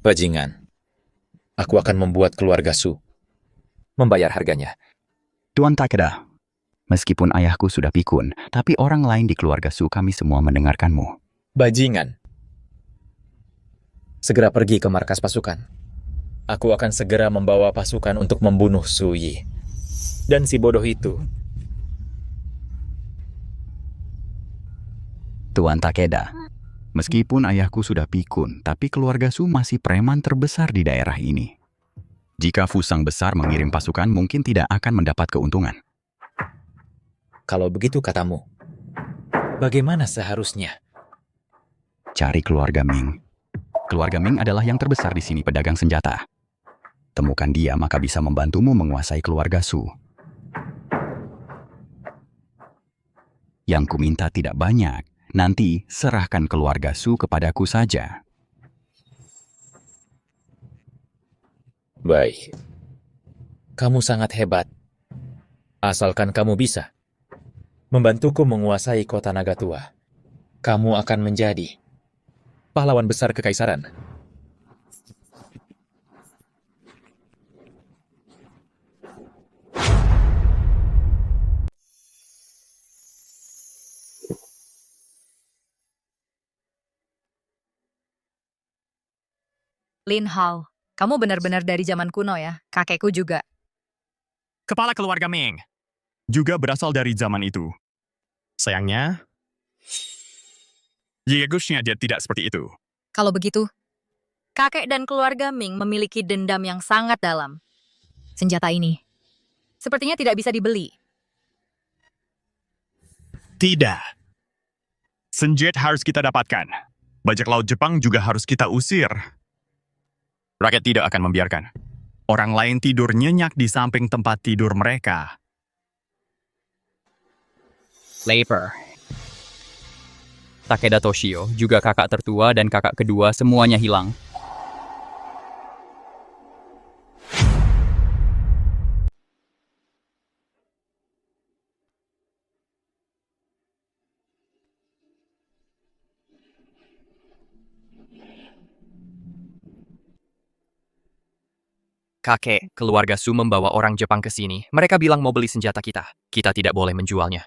Bajingan, aku akan membuat keluarga Su membayar harganya. Tuan Takeda, meskipun ayahku sudah pikun, tapi orang lain di keluarga Su kami semua mendengarkanmu. Bajingan. Segera pergi ke markas pasukan. Aku akan segera membawa pasukan untuk membunuh Su Yi. Dan si bodoh itu. Tuan Takeda, meskipun ayahku sudah pikun, tapi keluarga Su masih preman terbesar di daerah ini. Jika Fusang besar mengirim pasukan, mungkin tidak akan mendapat keuntungan. Kalau begitu katamu, bagaimana seharusnya? Cari keluarga Ming. Keluarga Ming adalah yang terbesar di sini pedagang senjata. Temukan dia, maka bisa membantumu menguasai keluarga Su. Yang kuminta tidak banyak. Nanti serahkan keluarga Su kepadaku saja. Baik. Kamu sangat hebat. Asalkan kamu bisa membantuku menguasai kota Nagatua, kamu akan menjadi pahlawan besar kekaisaran. Lin Hao, kamu benar-benar dari zaman kuno ya. Kakekku juga. Kepala keluarga Ming juga berasal dari zaman itu. Sayangnya, Yegusnya dia tidak seperti itu. Kalau begitu, kakek dan keluarga Ming memiliki dendam yang sangat dalam. Senjata ini sepertinya tidak bisa dibeli. Tidak. Senjata harus kita dapatkan. Bajak laut Jepang juga harus kita usir. Rakyat tidak akan membiarkan orang lain tidur nyenyak di samping tempat tidur mereka. Labor. Takeda Toshio, juga kakak tertua dan kakak kedua semuanya hilang. Kakek, keluarga Su membawa orang Jepang ke sini. Mereka bilang mau beli senjata kita. Kita tidak boleh menjualnya.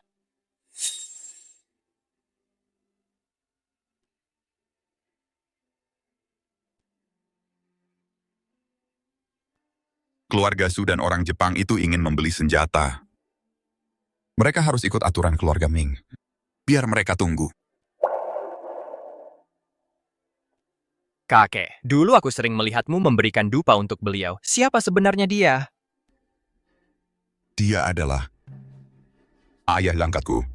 Keluarga Su dan orang Jepang itu ingin membeli senjata. Mereka harus ikut aturan keluarga Ming. Biar mereka tunggu. Kakek, dulu aku sering melihatmu memberikan dupa untuk beliau. Siapa sebenarnya dia? Dia adalah ayah langkatku.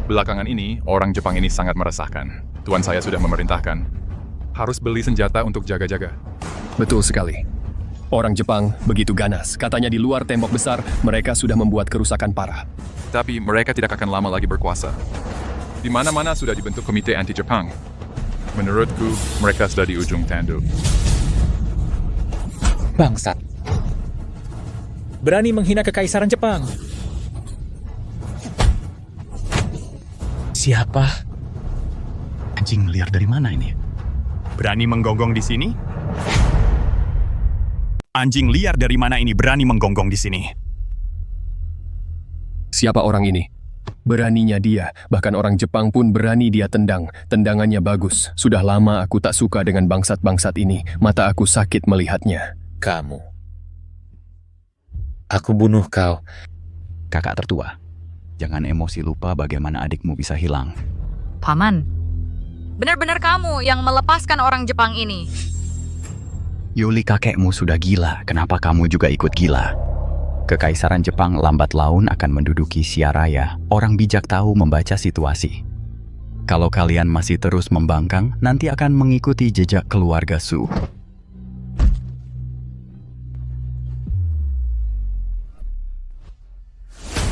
Belakangan ini, orang Jepang ini sangat meresahkan. Tuan saya sudah memerintahkan. Harus beli senjata untuk jaga-jaga. Betul sekali. Orang Jepang begitu ganas. Katanya di luar tembok besar, mereka sudah membuat kerusakan parah. Tapi mereka tidak akan lama lagi berkuasa. Di mana-mana sudah dibentuk komite anti-Jepang. Menurutku, mereka sudah di ujung tanduk. Bangsat. Berani menghina kekaisaran Jepang. Siapa? Anjing liar dari mana ini? Berani menggonggong di sini? Anjing liar dari mana ini berani menggonggong di sini? Siapa orang ini? Beraninya dia, bahkan orang Jepang pun berani dia tendang. Tendangannya bagus. Sudah lama aku tak suka dengan bangsat-bangsat ini. Mata aku sakit melihatnya. Kamu. Aku bunuh kau. Kakak tertua, jangan emosi lupa bagaimana adikmu bisa hilang. Paman, benar-benar kamu yang melepaskan orang Jepang ini. Yuli, kakekmu sudah gila. Kenapa kamu juga ikut gila? Kekaisaran Jepang lambat laun akan menduduki Siaraya. Orang bijak tahu membaca situasi. Kalau kalian masih terus membangkang, nanti akan mengikuti jejak keluarga Su.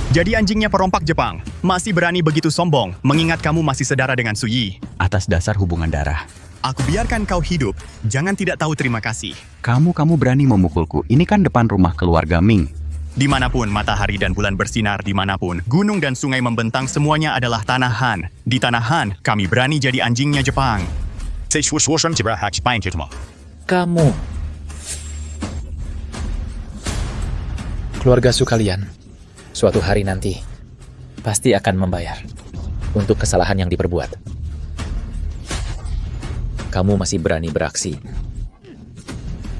Jadi anjingnya perompak Jepang, masih berani begitu sombong, mengingat kamu masih saudara dengan Su Yi. Atas dasar hubungan darah. Aku biarkan kau hidup, jangan tidak tahu terima kasih. Kamu berani memukulku, ini kan depan rumah keluarga Ming. Dimanapun matahari dan bulan bersinar, dimanapun gunung dan sungai membentang, semuanya adalah tanah Han. Di tanah Han, kami berani jadi anjingnya Jepang. Kamu. Keluarga Su kalian, suatu hari nanti, pasti akan membayar untuk kesalahan yang diperbuat. Kamu masih berani beraksi.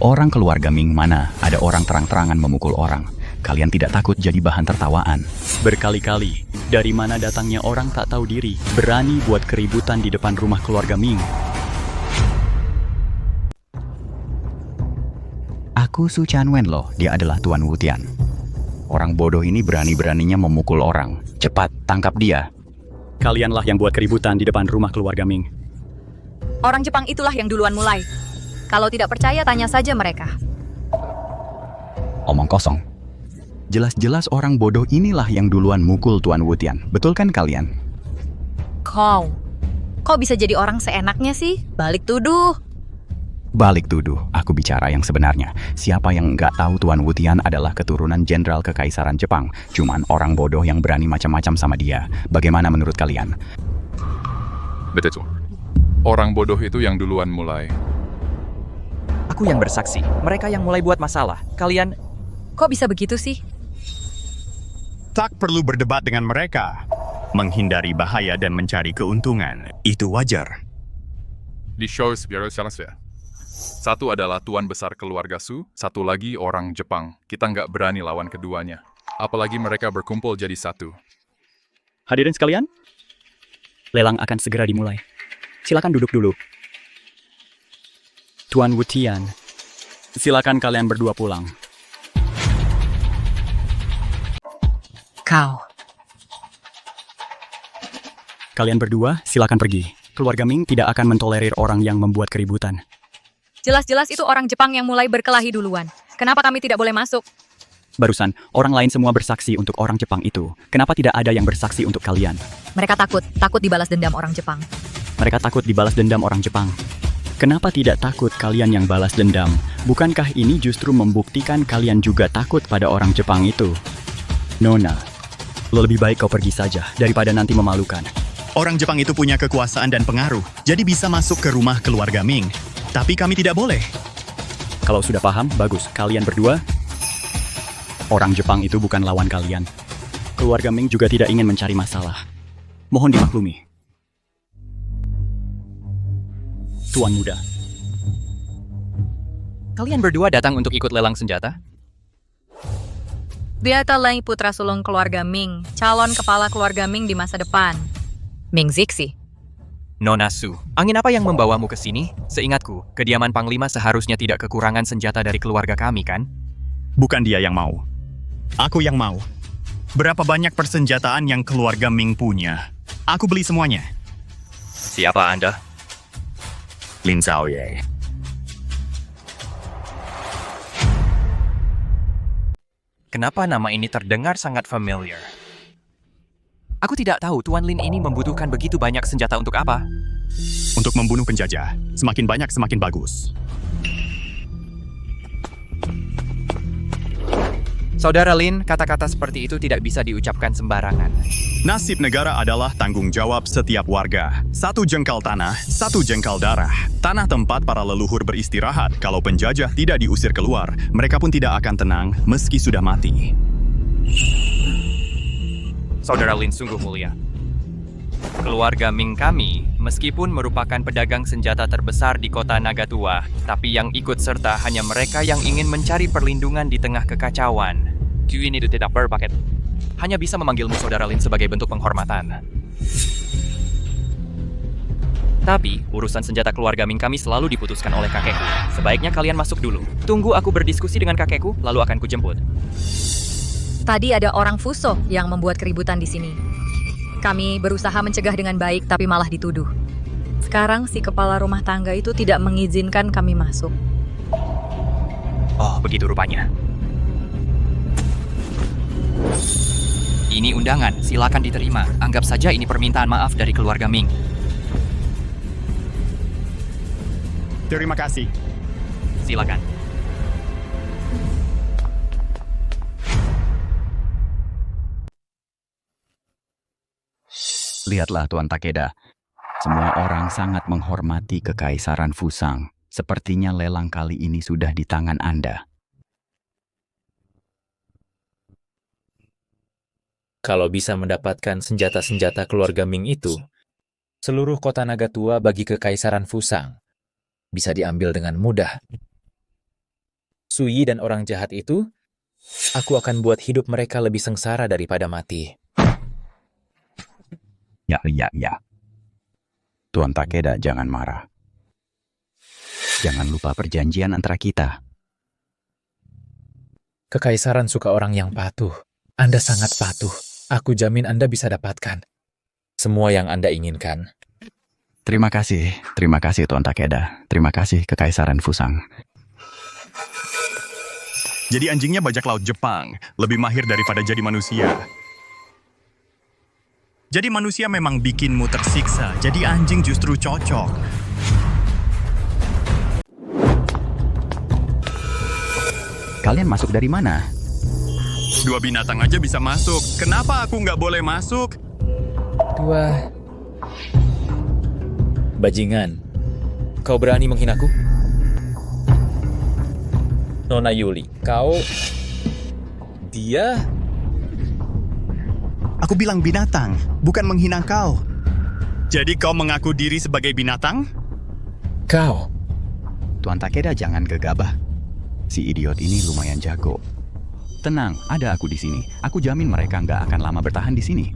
Orang keluarga Ming mana ada orang terang-terangan memukul orang. Kalian tidak takut jadi bahan tertawaan. Berkali-kali, dari mana datangnya orang tak tahu diri, berani buat keributan di depan rumah keluarga Ming. Aku Su Chanwen loh, dia adalah Tuan Wutian. Orang bodoh ini berani-beraninya memukul orang. Cepat, tangkap dia. Kalianlah yang buat keributan di depan rumah keluarga Ming. Orang Jepang itulah yang duluan mulai. Kalau tidak percaya, tanya saja mereka. Omong kosong. Jelas-jelas orang bodoh inilah yang duluan mukul Tuan Wutian. Betul kan kalian? Kau bisa jadi orang seenaknya sih? Balik tuduh. Balik tuduh, aku bicara yang sebenarnya. Siapa yang nggak tahu Tuan Wutian adalah keturunan jenderal kekaisaran Jepang. Cuman orang bodoh yang berani macam-macam sama dia. Bagaimana menurut kalian? Betul. Orang bodoh itu yang duluan mulai. Aku yang bersaksi. Mereka yang mulai buat masalah. Kalian... Kok bisa begitu sih? Tak perlu berdebat dengan mereka. Menghindari bahaya dan mencari keuntungan, itu wajar. Di show biar selesai. Satu adalah tuan besar keluarga Su, satu lagi orang Jepang. Kita nggak berani lawan keduanya. Apalagi mereka berkumpul jadi satu. Hadirin sekalian, lelang akan segera dimulai. Silakan duduk dulu. Tuan Wutian, silakan kalian berdua pulang. Kau. Kalian berdua silakan pergi. Keluarga Ming tidak akan mentolerir orang yang membuat keributan. Jelas-jelas itu orang Jepang yang mulai berkelahi duluan. Kenapa kami tidak boleh masuk? Barusan, orang lain semua bersaksi untuk orang Jepang itu. Kenapa tidak ada yang bersaksi untuk kalian? Mereka takut dibalas dendam orang Jepang. Mereka takut dibalas dendam orang Jepang. Kenapa tidak takut kalian yang balas dendam? Bukankah ini justru membuktikan kalian juga takut pada orang Jepang itu? Nona, lebih baik kau pergi saja daripada nanti memalukan. Orang Jepang itu punya kekuasaan dan pengaruh, jadi bisa masuk ke rumah keluarga Ming. Tapi kami tidak boleh. Kalau sudah paham, bagus. Kalian berdua, orang Jepang itu bukan lawan kalian. Keluarga Ming juga tidak ingin mencari masalah. Mohon dimaklumi. Tuan muda. Kalian berdua datang untuk ikut lelang senjata? Beata Lang putra sulung keluarga Ming, calon kepala keluarga Ming di masa depan. Ming Zixi. Nona Su, angin apa yang membawamu ke sini? Seingatku, kediaman Panglima seharusnya tidak kekurangan senjata dari keluarga kami, kan? Bukan dia yang mau. Aku yang mau. Berapa banyak persenjataan yang keluarga Ming punya? Aku beli semuanya. Siapa Anda? Lin Zhaoye. Kenapa nama ini terdengar sangat familiar? Aku tidak tahu Tuan Lin ini membutuhkan begitu banyak senjata untuk apa. Untuk membunuh penjajah. Semakin banyak, semakin bagus. Saudara Lin, kata-kata seperti itu tidak bisa diucapkan sembarangan. Nasib negara adalah tanggung jawab setiap warga. 1 jengkal tanah, 1 jengkal darah. Tanah tempat para leluhur beristirahat. Kalau penjajah tidak diusir keluar, mereka pun tidak akan tenang meski sudah mati. Saudara Lin sungguh mulia. Keluarga Ming kami, meskipun merupakan pedagang senjata terbesar di kota Nagatua, tapi yang ikut serta hanya mereka yang ingin mencari perlindungan di tengah kekacauan. Ini tidak berpaket. Hanya bisa memanggilmu Saudara Lin sebagai bentuk penghormatan. Tapi, urusan senjata keluarga Ming kami selalu diputuskan oleh kakekku. Sebaiknya kalian masuk dulu. Tunggu aku berdiskusi dengan kakekku, lalu akan kujemput. Tadi ada orang Fuso yang membuat keributan di sini. Kami berusaha mencegah dengan baik, tapi malah dituduh. Sekarang si kepala rumah tangga itu tidak mengizinkan kami masuk. Oh, begitu rupanya. Ini undangan, silakan diterima. Anggap saja ini permintaan maaf dari keluarga Ming. Terima kasih. Silakan. Lihatlah Tuan Takeda. Semua orang sangat menghormati Kekaisaran Fusang. Sepertinya lelang kali ini sudah di tangan Anda. Kalau bisa mendapatkan senjata-senjata keluarga Ming itu, seluruh kota Nagatua bagi Kekaisaran Fusang bisa diambil dengan mudah. Suyi dan orang jahat itu, aku akan buat hidup mereka lebih sengsara daripada mati. Ya. Tuan Takeda, jangan marah. Jangan lupa perjanjian antara kita. Kekaisaran suka orang yang patuh. Anda sangat patuh. Aku jamin Anda bisa dapatkan semua yang Anda inginkan. Terima kasih Tuan Takeda. Terima kasih Kekaisaran Fusang. Jadi anjingnya bajak laut Jepang, lebih mahir daripada jadi manusia. Jadi manusia memang bikinmu tersiksa, jadi anjing justru cocok. Kalian masuk dari mana? 2 binatang aja bisa masuk. Kenapa aku nggak boleh masuk? 2 bajingan. Kau berani menghinaku? Nona Yuli, kau... Dia... Aku bilang binatang, bukan menghina kau. Jadi kau mengaku diri sebagai binatang? Kau. Tuan Takeda, jangan gegabah. Si idiot ini lumayan jago. Tenang, ada aku di sini. Aku jamin mereka nggak akan lama bertahan di sini.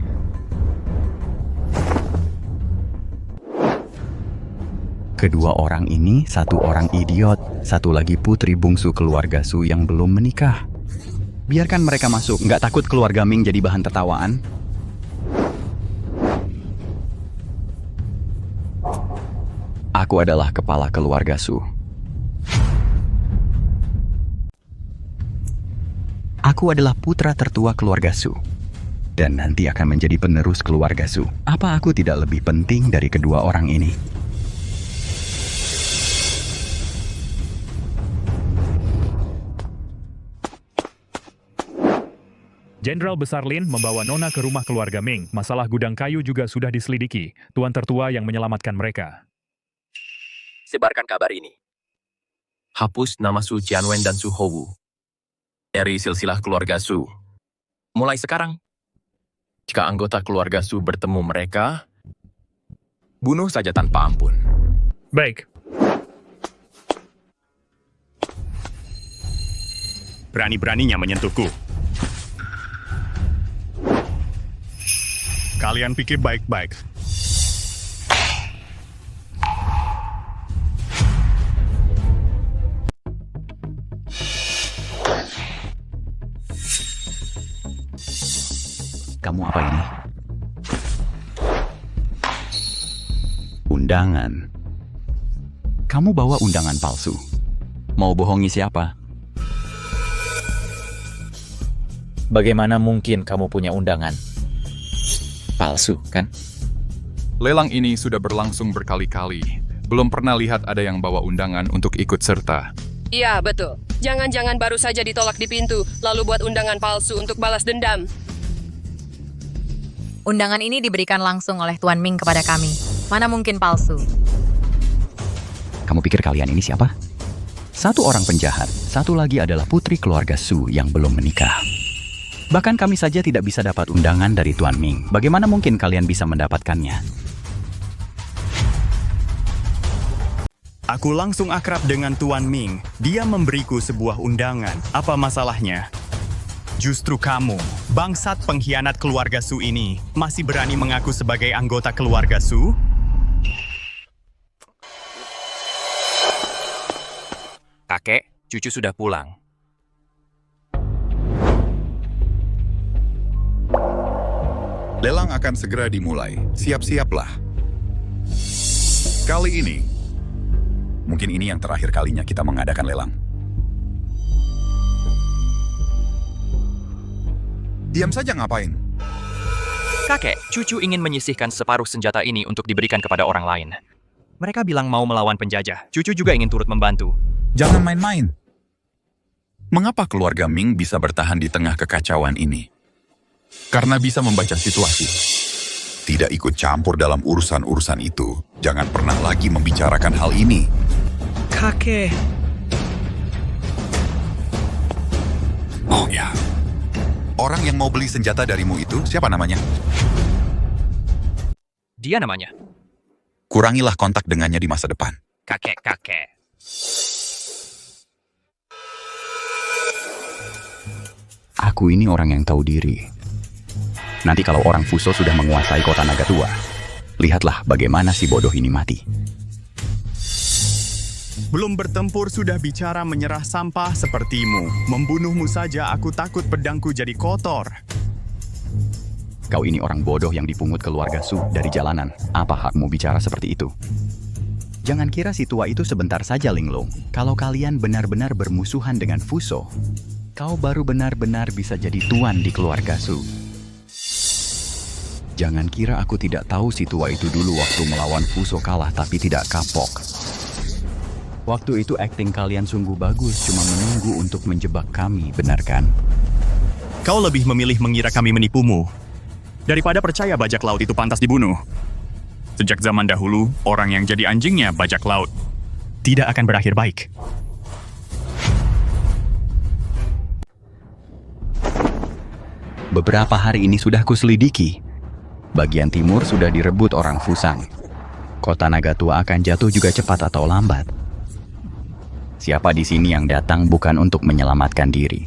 Kedua orang ini, 1 orang idiot, 1 lagi putri bungsu keluarga Su yang belum menikah. Biarkan mereka masuk, nggak takut keluarga Ming jadi bahan tertawaan? Aku adalah kepala keluarga Su. Aku adalah putra tertua keluarga Su. Dan nanti akan menjadi penerus keluarga Su. Apa aku tidak lebih penting dari kedua orang ini? Jenderal Besar Lin membawa Nona ke rumah keluarga Ming. Masalah gudang kayu juga sudah diselidiki. Tuan tertua yang menyelamatkan mereka. Sebarkan kabar ini. Hapus nama Su Jianwen dan Su Houwu dari silsilah keluarga Su. Mulai sekarang, jika anggota keluarga Su bertemu mereka, bunuh saja tanpa ampun. Baik. Berani-beraninya menyentuhku. Kalian pikir baik-baik. Kamu apa ini? Undangan. Kamu bawa undangan palsu. Mau bohongi siapa? Bagaimana mungkin kamu punya undangan? Palsu, kan? Lelang ini sudah berlangsung berkali-kali. Belum pernah lihat ada yang bawa undangan untuk ikut serta. Iya, betul. Jangan-jangan baru saja ditolak di pintu, lalu buat undangan palsu untuk balas dendam. Undangan ini diberikan langsung oleh Tuan Ming kepada kami. Mana mungkin palsu? Kamu pikir kalian ini siapa? Satu orang penjahat, satu lagi adalah putri keluarga Su yang belum menikah. Bahkan kami saja tidak bisa dapat undangan dari Tuan Ming. Bagaimana mungkin kalian bisa mendapatkannya? Aku langsung akrab dengan Tuan Ming. Dia memberiku sebuah undangan. Apa masalahnya? Justru kamu, bangsat pengkhianat keluarga Su ini, masih berani mengaku sebagai anggota keluarga Su? Kakek, cucu sudah pulang. Lelang akan segera dimulai. Siap-siaplah. Kali ini, mungkin ini yang terakhir kalinya kita mengadakan lelang. Diam saja ngapain? Kakek, cucu ingin menyisihkan separuh senjata ini untuk diberikan kepada orang lain. Mereka bilang mau melawan penjajah. Cucu juga ingin turut membantu. Jangan main-main. Mengapa keluarga Ming bisa bertahan di tengah kekacauan ini? Karena bisa membaca situasi. Tidak ikut campur dalam urusan-urusan itu. Jangan pernah lagi membicarakan hal ini. Kakek. Oh ya. Orang yang mau beli senjata darimu itu, siapa namanya? Dia namanya. Kurangilah kontak dengannya di masa depan. Kakek. Aku ini orang yang tahu diri. Nanti kalau orang Fuso sudah menguasai kota Naga Tua, lihatlah bagaimana si bodoh ini mati. Belum bertempur sudah bicara menyerah sampah sepertimu. Membunuhmu saja aku takut pedangku jadi kotor. Kau ini orang bodoh yang dipungut keluarga Su dari jalanan. Apa hakmu bicara seperti itu? Jangan kira si tua itu sebentar saja, Linglong. Kalau kalian benar-benar bermusuhan dengan Fuso, kau baru benar-benar bisa jadi tuan di keluarga Su. Jangan kira aku tidak tahu si tua itu dulu waktu melawan Fuso kalah tapi tidak kapok. Waktu itu akting kalian sungguh bagus, cuma menunggu untuk menjebak kami, benar kan? Kau lebih memilih mengira kami menipumu daripada percaya bajak laut itu pantas dibunuh. Sejak zaman dahulu, orang yang jadi anjingnya bajak laut tidak akan berakhir baik. Beberapa hari ini sudah kuselidiki. Bagian timur sudah direbut orang Fusang. Kota Naga Tua akan jatuh juga cepat atau lambat. Siapa di sini yang datang bukan untuk menyelamatkan diri.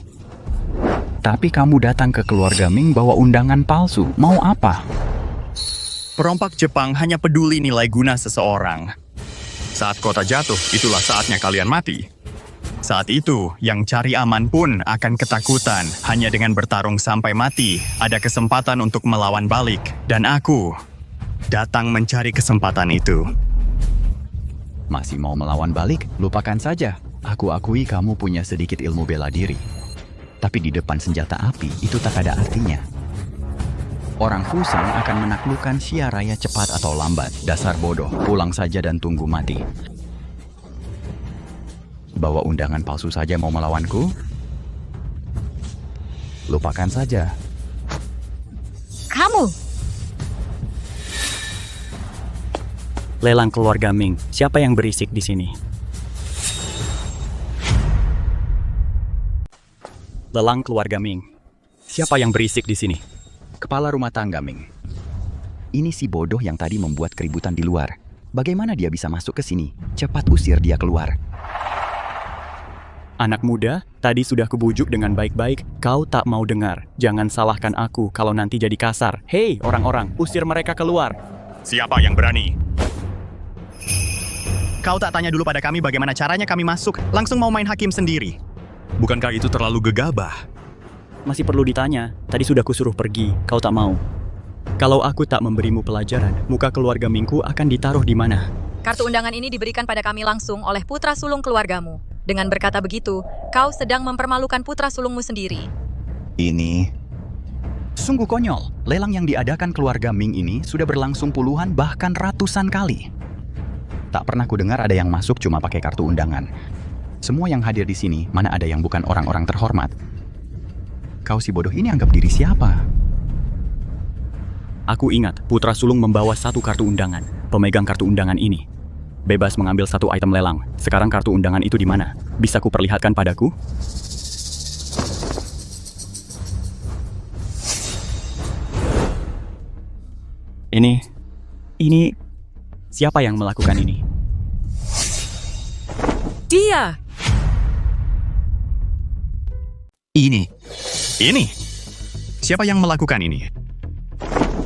Tapi kamu datang ke keluarga Ming bawa undangan palsu. Mau apa? Perompak Jepang hanya peduli nilai guna seseorang. Saat kota jatuh, itulah saatnya kalian mati. Saat itu, yang cari aman pun akan ketakutan. Hanya dengan bertarung sampai mati, ada kesempatan untuk melawan balik. Dan aku datang mencari kesempatan itu. Masih mau melawan balik? Lupakan saja. Aku akui kamu punya sedikit ilmu bela diri. Tapi di depan senjata api, itu tak ada artinya. Orang Fusang akan menaklukkan Xia Raya cepat atau lambat. Dasar bodoh, pulang saja dan tunggu mati. Bawa undangan palsu saja mau melawanku? Lupakan saja. Kamu! Lelang keluarga Ming. Siapa yang berisik di sini? Lelang keluarga Ming. Siapa yang berisik di sini? Kepala rumah tangga Ming. Ini si bodoh yang tadi membuat keributan di luar. Bagaimana dia bisa masuk ke sini? Cepat usir dia keluar. Anak muda, tadi sudah kubujuk dengan baik-baik. Kau tak mau dengar. Jangan salahkan aku kalau nanti jadi kasar. Hei, orang-orang, usir mereka keluar. Siapa yang berani? Kau tak tanya dulu pada kami bagaimana caranya kami masuk, langsung mau main hakim sendiri. Bukankah itu terlalu gegabah? Masih perlu ditanya. Tadi sudah kusuruh pergi, kau tak mau. Kalau aku tak memberimu pelajaran, muka keluarga Mingku akan ditaruh di mana? Kartu undangan ini diberikan pada kami langsung oleh putra sulung keluargamu. Dengan berkata begitu, kau sedang mempermalukan putra sulungmu sendiri. Ini sungguh konyol. Lelang yang diadakan keluarga Ming ini sudah berlangsung puluhan bahkan ratusan kali. Tak pernah kudengar ada yang masuk cuma pakai kartu undangan. Semua yang hadir di sini, mana ada yang bukan orang-orang terhormat. Kau si bodoh ini anggap diri siapa? Aku ingat, putra sulung membawa satu kartu undangan. Pemegang kartu undangan ini bebas mengambil satu item lelang. Sekarang kartu undangan itu di mana? Bisa ku perlihatkan padaku? Ini siapa yang melakukan ini? Dia! Ini. Siapa yang melakukan ini?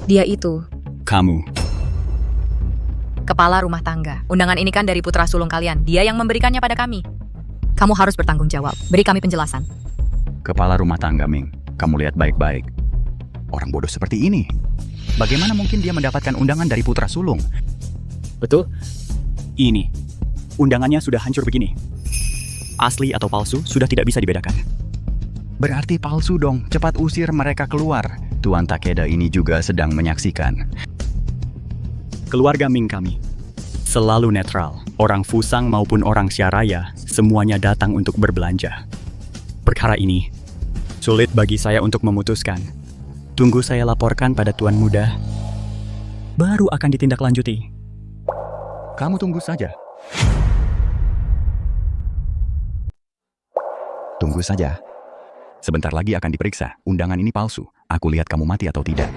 Dia itu Kamu. kepala rumah tangga. Undangan ini kan dari putra sulung kalian. Dia yang memberikannya pada kami. Kamu harus bertanggung jawab. Beri kami penjelasan. Kepala rumah tangga Ming, kamu lihat baik-baik. Orang bodoh seperti ini. Bagaimana mungkin dia mendapatkan undangan dari putra sulung? Betul? Ini. Undangannya sudah hancur begini. Asli atau palsu sudah tidak bisa dibedakan. Berarti palsu dong. Cepat usir mereka keluar. Tuan Takeda ini juga sedang menyaksikan. Keluarga Ming kami selalu netral. Orang Fusang maupun orang Syaraya, semuanya datang untuk berbelanja. Perkara ini sulit bagi saya untuk memutuskan. Tunggu saya laporkan pada Tuan Muda, baru akan ditindaklanjuti. Kamu tunggu saja. Tunggu saja. Sebentar lagi akan diperiksa. Undangan ini palsu. Aku lihat kamu mati atau tidak.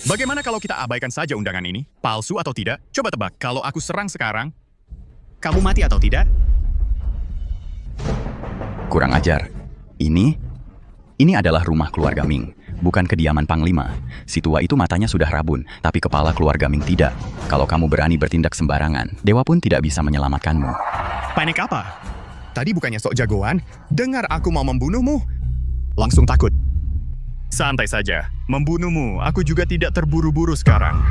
Bagaimana kalau kita abaikan saja undangan ini? Palsu atau tidak? Coba tebak, kalau aku serang sekarang, kamu mati atau tidak? Kurang ajar. Ini adalah rumah keluarga Ming, bukan kediaman Panglima. Si tua itu matanya sudah rabun, tapi kepala keluarga Ming tidak. Kalau kamu berani bertindak sembarangan, dewa pun tidak bisa menyelamatkanmu. Panik apa? Tadi bukannya sok jagoan, dengar aku mau membunuhmu. Langsung takut. Santai saja, membunuhmu. Aku juga tidak terburu-buru sekarang.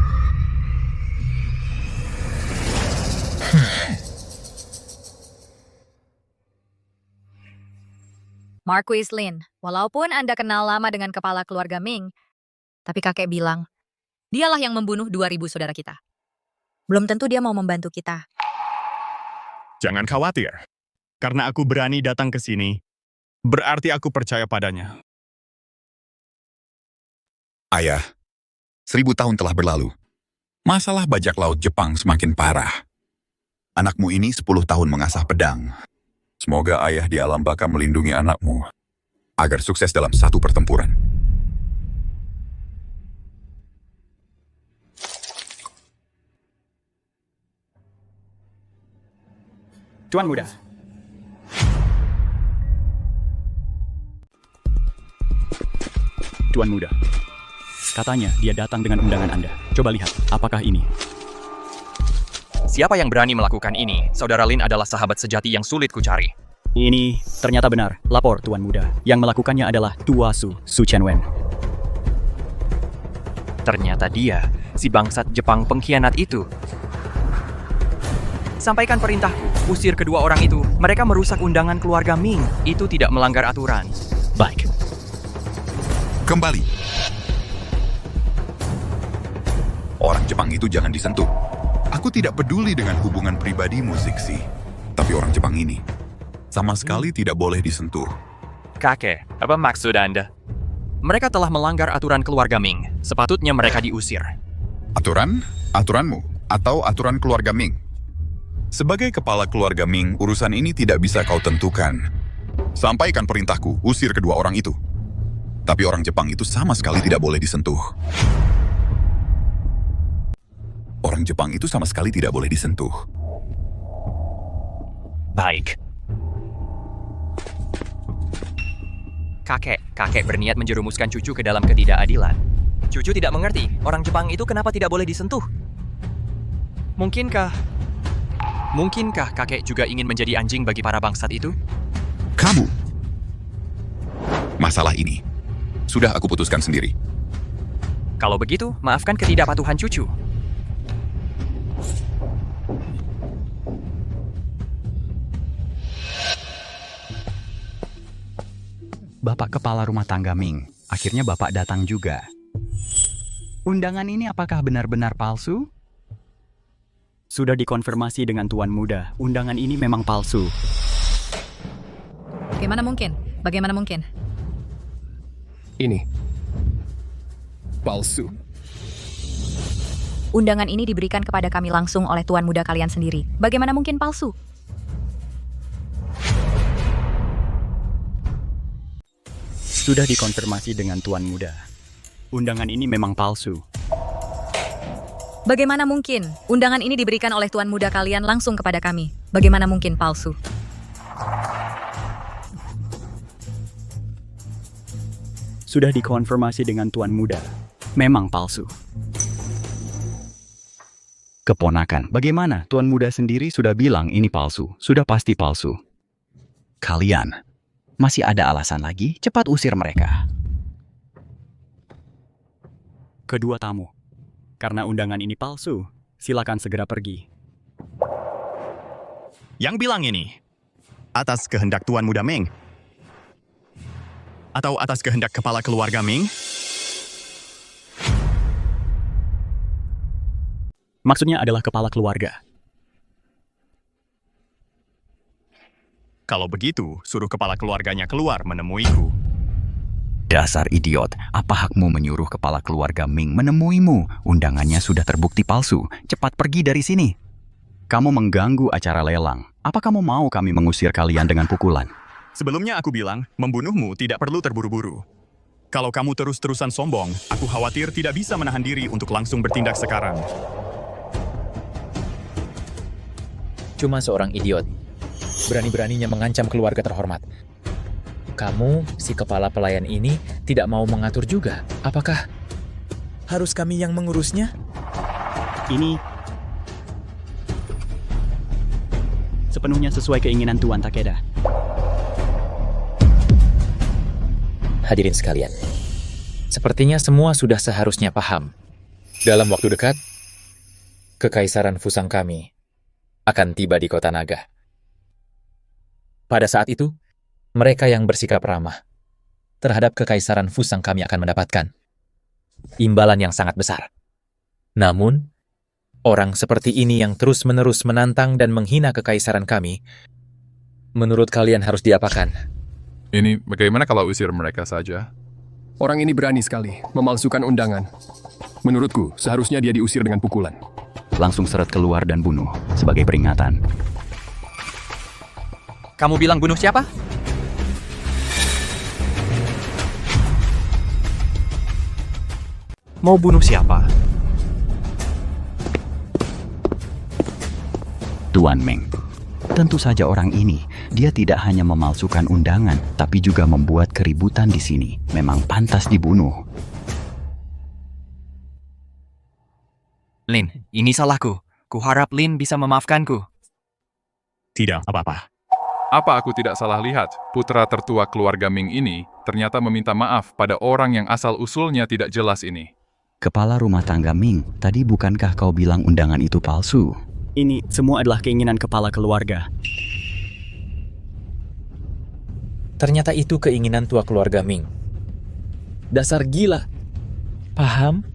Marquis Lin, walaupun Anda kenal lama dengan kepala keluarga Ming, tapi kakek bilang, dialah yang membunuh 2.000 saudara kita. Belum tentu dia mau membantu kita. Jangan khawatir. Karena aku berani datang ke sini, berarti aku percaya padanya. Ayah, 1000 tahun telah berlalu. Masalah bajak laut Jepang semakin parah. Anakmu ini 10 tahun mengasah pedang. Semoga ayah di alam baka melindungi anakmu agar sukses dalam satu pertempuran. Tuan Muda. Tuan Muda. Katanya dia datang dengan undangan Anda. Coba lihat, apakah ini? Siapa yang berani melakukan ini? Saudara Lin adalah sahabat sejati yang sulit kucari. Ini ternyata benar. Lapor, Tuan Muda. Yang melakukannya adalah Tua Su Chenwen. Ternyata dia, si bangsat Jepang pengkhianat itu. Sampaikan perintahku, usir kedua orang itu. Mereka merusak undangan keluarga Ming. Itu tidak melanggar aturan. Baik. Kembali. Orang Jepang itu jangan disentuh. Aku tidak peduli dengan hubungan pribadimu, Zixi. Tapi orang Jepang ini sama sekali tidak boleh disentuh. Kakek, apa maksud Anda? Mereka telah melanggar aturan keluarga Ming. Sepatutnya mereka diusir. Aturan? Aturanmu? Atau aturan keluarga Ming? Sebagai kepala keluarga Ming, urusan ini tidak bisa kau tentukan. Sampaikan perintahku, usir kedua orang itu. Tapi orang Jepang itu sama sekali tidak boleh disentuh. Orang Jepang itu sama sekali tidak boleh disentuh. Baik. Kakek berniat menjerumuskan cucu ke dalam ketidakadilan. Cucu tidak mengerti, orang Jepang itu kenapa tidak boleh disentuh. Mungkinkah kakek juga ingin menjadi anjing bagi para bangsat itu? Kamu. Masalah ini sudah aku putuskan sendiri. Kalau begitu, maafkan ketidakpatuhan cucu. Bapak kepala rumah tangga Ming, akhirnya Bapak datang juga. Undangan ini apakah benar-benar palsu? Sudah dikonfirmasi dengan Tuan Muda, undangan ini memang palsu. Bagaimana mungkin? Bagaimana mungkin? Ini palsu. Undangan ini diberikan kepada kami langsung oleh Tuan Muda kalian sendiri. Bagaimana mungkin palsu? Sudah dikonfirmasi dengan Tuan Muda. Undangan ini memang palsu. Bagaimana mungkin? Undangan ini diberikan oleh Tuan Muda kalian langsung kepada kami. Bagaimana mungkin palsu? Sudah dikonfirmasi dengan Tuan Muda. Memang palsu. Keponakan, bagaimana? Tuan Muda sendiri sudah bilang ini palsu. Sudah pasti palsu. Kalian masih ada alasan lagi? Cepat usir mereka. Kedua tamu, karena undangan ini palsu, silakan segera pergi. Yang bilang ini, atas kehendak Tuan Muda Ming? Atau atas kehendak kepala keluarga Ming? Maksudnya adalah kepala keluarga. Kalau begitu, suruh kepala keluarganya keluar menemuiku. Dasar idiot, apa hakmu menyuruh kepala keluarga Ming menemuimu? Undangannya sudah terbukti palsu. Cepat pergi dari sini. Kamu mengganggu acara lelang. Apa kamu mau kami mengusir kalian dengan pukulan? Sebelumnya aku bilang, membunuhmu tidak perlu terburu-buru. Kalau kamu terus-terusan sombong, aku khawatir tidak bisa menahan diri untuk langsung bertindak sekarang. Cuma seorang idiot. Berani-beraninya mengancam keluarga terhormat. Kamu, si kepala pelayan ini, tidak mau mengatur juga. Apakah harus kami yang mengurusnya? Ini sepenuhnya sesuai keinginan Tuan Takeda. Hadirin sekalian, sepertinya semua sudah seharusnya paham. Dalam waktu dekat, Kekaisaran Fusang kami akan tiba di kota Naga. Pada saat itu, mereka yang bersikap ramah terhadap Kekaisaran Fusang kami akan mendapatkan imbalan yang sangat besar. Namun, orang seperti ini yang terus-menerus menantang dan menghina Kekaisaran kami, menurut kalian harus diapakan? Ini bagaimana kalau usir mereka saja? Orang ini berani sekali memalsukan undangan. Menurutku, seharusnya dia diusir dengan pukulan. Langsung seret keluar dan bunuh sebagai peringatan. Kamu bilang bunuh siapa? Mau bunuh siapa? Tuan Meng, tentu saja orang ini, dia tidak hanya memalsukan undangan, tapi juga membuat keributan di sini. Memang pantas dibunuh. Lin, ini salahku. Kuharap Lin bisa memaafkanku. Tidak apa-apa. Apa aku tidak salah lihat, putra tertua keluarga Ming ini ternyata meminta maaf pada orang yang asal-usulnya tidak jelas ini. Kepala rumah tangga Ming, tadi bukankah kau bilang undangan itu palsu? Ini semua adalah keinginan kepala keluarga. Ternyata itu keinginan tua keluarga Ming. Dasar gila. Paham?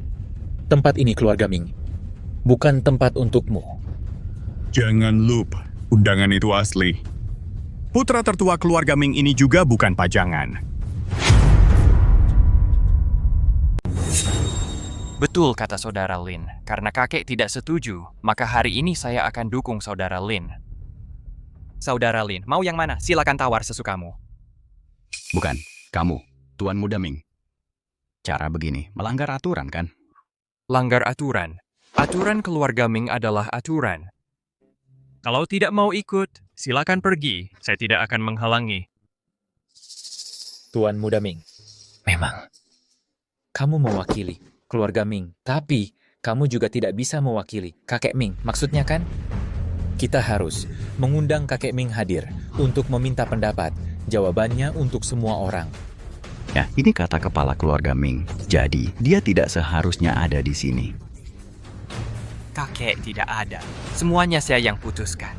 Tempat ini keluarga Ming, bukan tempat untukmu. Jangan lupa, undangan itu asli. Putra tertua keluarga Ming ini juga bukan pajangan. Betul kata Saudara Lin. Karena kakek tidak setuju, maka hari ini saya akan dukung Saudara Lin. Saudara Lin, mau yang mana? Silakan tawar sesukamu. Bukan, kamu, Tuan Muda Ming. Cara begini, melanggar aturan kan? Langgar aturan. Aturan keluarga Ming adalah aturan. Kalau tidak mau ikut, silakan pergi. Saya tidak akan menghalangi. Tuan Muda Ming, memang kamu mewakili keluarga Ming, tapi kamu juga tidak bisa mewakili kakek Ming. Maksudnya kan? Kita harus mengundang kakek Ming hadir untuk meminta pendapat. Jawabannya untuk semua orang. Ya, ini kata kepala keluarga Ming. Jadi, dia tidak seharusnya ada di sini. Kakek tidak ada. Semuanya saya yang putuskan.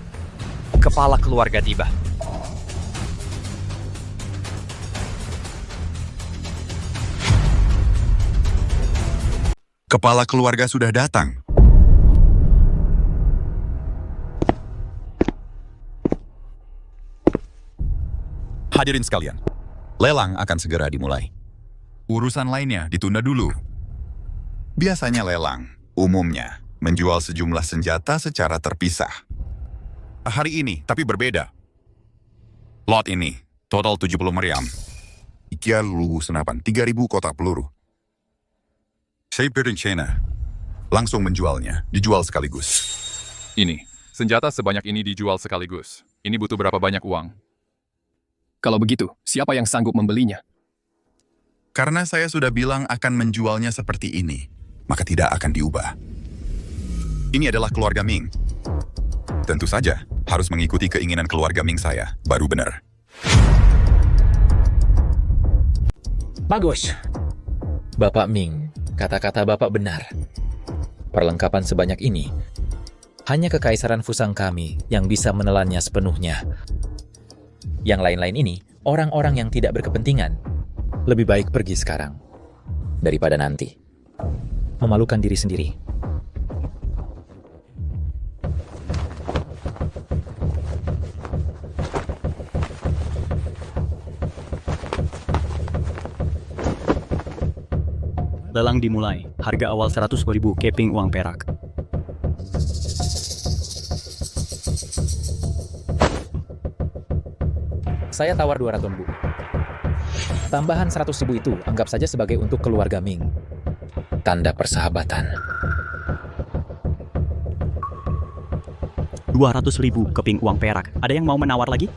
Kepala keluarga tiba. Kepala keluarga sudah datang. Hadirin sekalian, lelang akan segera dimulai. Urusan lainnya ditunda dulu. Biasanya lelang, umumnya, menjual sejumlah senjata secara terpisah. Hari ini, tapi berbeda. Lot ini, total 70 meriam. Ikia lugu senapan, 3.000 kotak peluru. Saya berencana langsung menjualnya, dijual sekaligus. Ini, senjata sebanyak ini dijual sekaligus. Ini butuh berapa banyak uang? Kalau begitu, siapa yang sanggup membelinya? Karena saya sudah bilang akan menjualnya seperti ini, maka tidak akan diubah. Ini adalah keluarga Ming. Tentu saja, harus mengikuti keinginan keluarga Ming saya, baru benar. Bagus. Bapak Ming, kata-kata Bapak benar. Perlengkapan sebanyak ini, hanya Kekaisaran Fusang kami yang bisa menelannya sepenuhnya. Yang lain-lain ini, orang-orang yang tidak berkepentingan. Lebih baik pergi sekarang, daripada nanti. Memalukan diri sendiri. Lelang dimulai. Harga awal 100.000 keping uang perak. Saya tawar 200 lembu. Tambahan 100.000 itu anggap saja sebagai untuk keluarga Ming. Tanda persahabatan. 200.000 keping uang perak. Ada yang mau menawar lagi?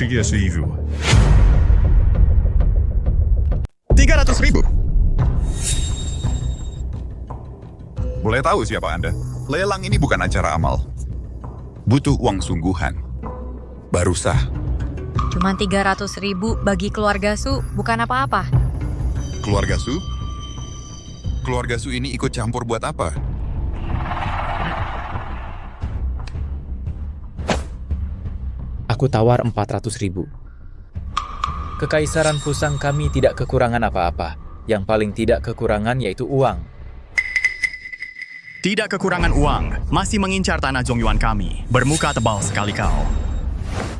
Tiga 300.000. Boleh tahu siapa Anda? Lelang ini bukan acara amal. Butuh uang sungguhan. Baru sah. Cuma 300.000 bagi keluarga Su, bukan apa-apa. Keluarga Su? Keluarga Su ini ikut campur buat apa? Aku tawar 400.000. Kekaisaran Fusang kami tidak kekurangan apa-apa. Yang paling tidak kekurangan yaitu uang. Tidak kekurangan uang, masih mengincar tanah Zongyuan kami. Bermuka tebal sekali kau.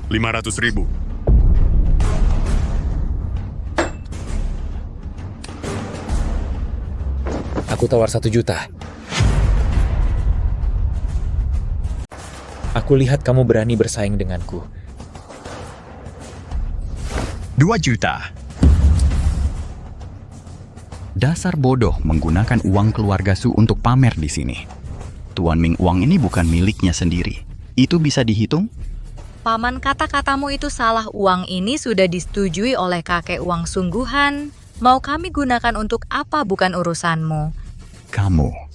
500.000. Aku tawar 1 juta. Aku lihat kamu berani bersaing denganku. 2 juta. Dasar bodoh menggunakan uang keluarga Su untuk pamer di sini. Tuan Ming, uang ini bukan miliknya sendiri. Itu bisa dihitung? Paman, kata-katamu itu salah. Uang ini sudah disetujui oleh kakek uang sungguhan. Mau kami gunakan untuk apa bukan urusanmu. Kamu.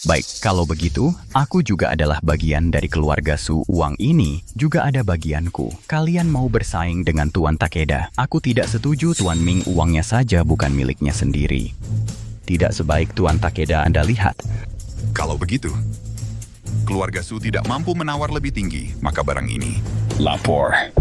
Baik, kalau begitu, aku juga adalah bagian dari keluarga Su. Uang ini juga ada bagianku. Kalian mau bersaing dengan Tuan Takeda. Aku tidak setuju Tuan Ming, uangnya saja bukan miliknya sendiri. Tidak sebaik Tuan Takeda Anda lihat. Kalau begitu, keluarga Su tidak mampu menawar lebih tinggi, maka barang ini. Lapor.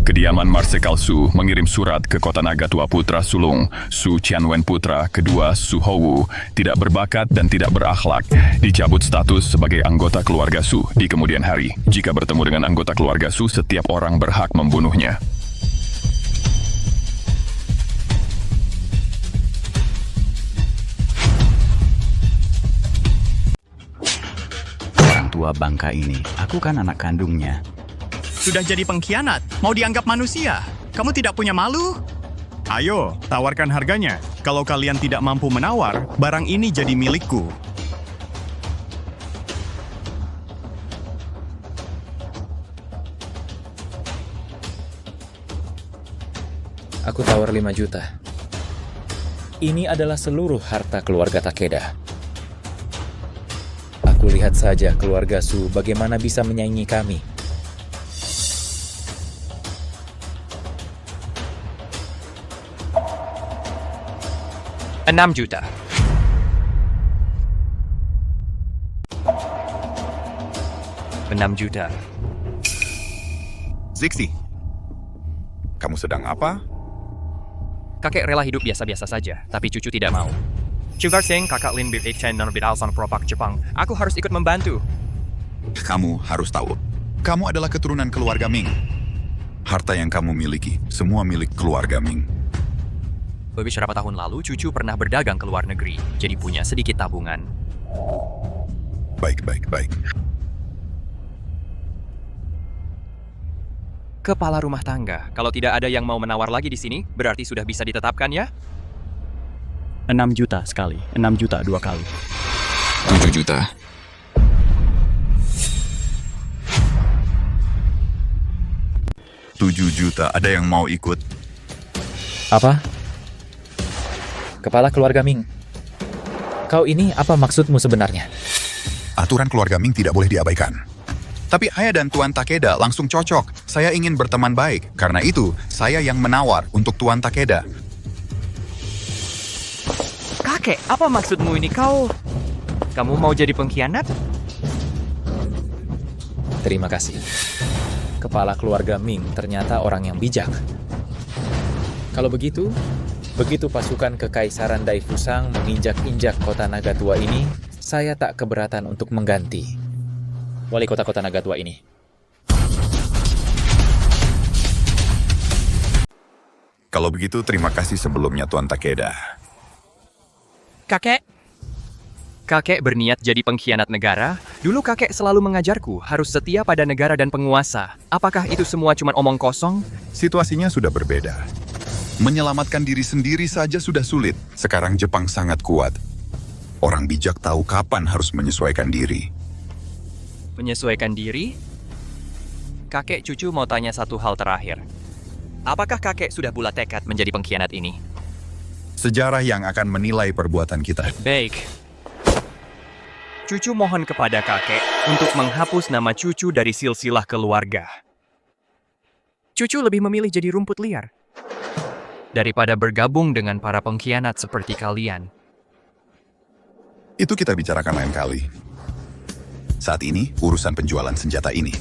Kediaman Marsekal Su mengirim surat ke Kota Naga Tua Putra Sulung, Su Qianwen Putra kedua Su Hou, tidak berbakat dan tidak berakhlak, dicabut status sebagai anggota keluarga Su di kemudian hari. Jika bertemu dengan anggota keluarga Su, setiap orang berhak membunuhnya. tua bangka ini. Aku kan anak kandungnya. Sudah jadi pengkhianat, mau dianggap manusia. Kamu tidak punya malu? Ayo, tawarkan harganya. Kalau kalian tidak mampu menawar, barang ini jadi milikku. Aku tawar 5 juta. Ini adalah seluruh harta keluarga Takeda. Aku lihat saja keluarga Su bagaimana bisa menyaingi kami. $6 juta. $6 juta. Zixi, kamu sedang apa? Kakek rela hidup biasa-biasa saja, tapi cucu tidak mau. Sugar Singh, kakak Lin Big Chain dan Bidalson Propak Jepang. Aku harus ikut membantu. Kamu harus tahu, kamu adalah keturunan keluarga Ming. Harta yang kamu miliki, semua milik keluarga Ming. Beberapa tahun lalu, cucu pernah berdagang ke luar negeri, jadi punya sedikit tabungan. Baik. Kepala rumah tangga. Kalau tidak ada yang mau menawar lagi di sini, berarti sudah bisa ditetapkan ya? 6 juta sekali, 6 juta 2 kali. 7 juta. $7 juta, ada yang mau ikut? Apa? Kepala keluarga Ming. Kau ini apa maksudmu sebenarnya? Aturan keluarga Ming tidak boleh diabaikan. Tapi ayah dan Tuan Takeda langsung cocok. Saya ingin berteman baik. Karena itu, saya yang menawar untuk Tuan Takeda. Kakek, apa maksudmu ini? Kamu mau jadi pengkhianat? Terima kasih. Kepala keluarga Ming ternyata orang yang bijak. Kalau begitu pasukan Kekaisaran Dai Fusang menginjak-injak kota naga tua ini, saya tak keberatan untuk mengganti wali kota-kota naga tua ini. Kalau begitu, terima kasih sebelumnya Tuan Takeda. Kakek berniat jadi pengkhianat negara. Dulu kakek selalu mengajarku harus setia pada negara dan penguasa. Apakah itu semua cuma omong kosong? Situasinya sudah berbeda. Menyelamatkan diri sendiri saja sudah sulit. Sekarang Jepang sangat kuat. Orang bijak tahu kapan harus menyesuaikan diri. Menyesuaikan diri? Kakek cucu mau tanya satu hal terakhir. Apakah kakek sudah bulat tekad menjadi pengkhianat ini? Sejarah yang akan menilai perbuatan kita. Baik. Cucu mohon kepada kakek untuk menghapus nama cucu dari silsilah keluarga. Cucu lebih memilih jadi rumput liar daripada bergabung dengan para pengkhianat seperti kalian. Itu kita bicarakan lain kali. Saat ini, urusan penjualan senjata ini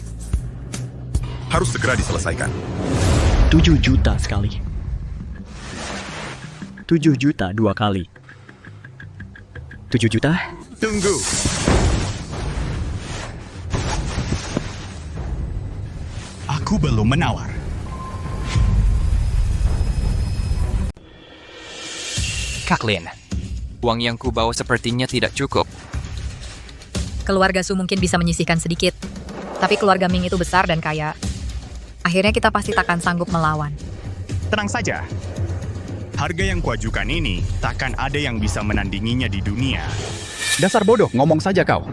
harus segera diselesaikan. 7 juta sekali. 7 juta 2 kali. 7 juta? Tunggu. Aku belum menawar. Kak Lin, uang yang kubawa sepertinya tidak cukup. Keluarga Su mungkin bisa menyisihkan sedikit, tapi keluarga Ming itu besar dan kaya. Akhirnya kita pasti takkan sanggup melawan. Tenang saja. Harga yang kuajukan ini takkan ada yang bisa menandinginya di dunia. Dasar bodoh, ngomong saja kau.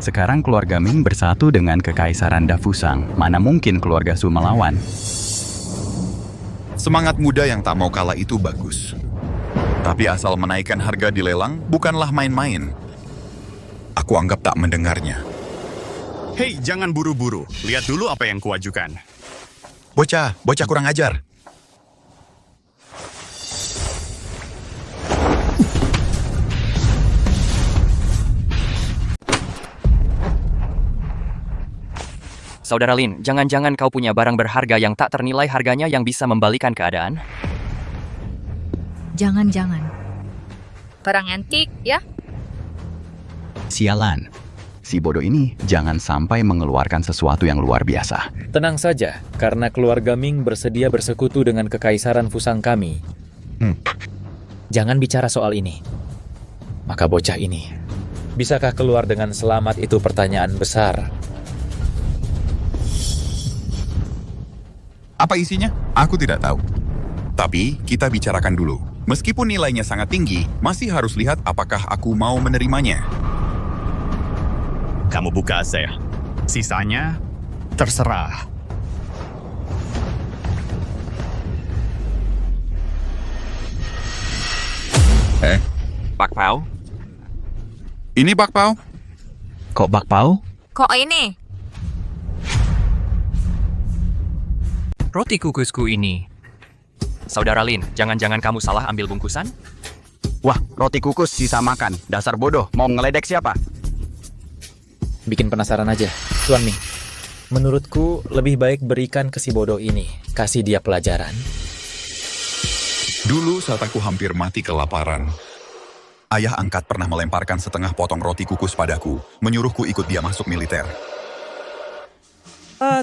Sekarang keluarga Ming bersatu dengan Kekaisaran Dafusang. Mana mungkin keluarga Su melawan? Semangat muda yang tak mau kalah itu bagus. Tapi asal menaikkan harga di lelang bukanlah main-main. Aku anggap tak mendengarnya. Hei, jangan buru-buru. Lihat dulu apa yang kuajukan. Bocah kurang ajar. Saudara Lin, jangan-jangan kau punya barang berharga yang tak ternilai harganya yang bisa membalikan keadaan? Jangan-jangan. Barang antik, ya? Sialan. Si bodoh ini jangan sampai mengeluarkan sesuatu yang luar biasa. Tenang saja, karena keluarga Ming bersedia bersekutu dengan Kekaisaran Fusang kami. Jangan bicara soal ini. Maka bocah ini Bisakah keluar dengan selamat itu pertanyaan besar. Apa isinya? Aku tidak tahu. Tapi kita bicarakan dulu. Meskipun nilainya sangat tinggi, masih harus lihat apakah aku mau menerimanya. Kamu buka saya. Sisanya, terserah. Bakpao? Ini bakpao? Kok bakpao? Kok ini? Roti kukusku ini. Saudara Lin, jangan-jangan kamu salah ambil bungkusan? Wah, roti kukus sisa makan. Dasar bodoh, mau ngeledek siapa? Bikin penasaran aja, Tuan Ming. Menurutku, lebih baik berikan ke si bodoh ini. Kasih dia pelajaran. Dulu saat aku hampir mati kelaparan, ayah angkat pernah melemparkan setengah potong roti kukus padaku, menyuruhku ikut dia masuk militer.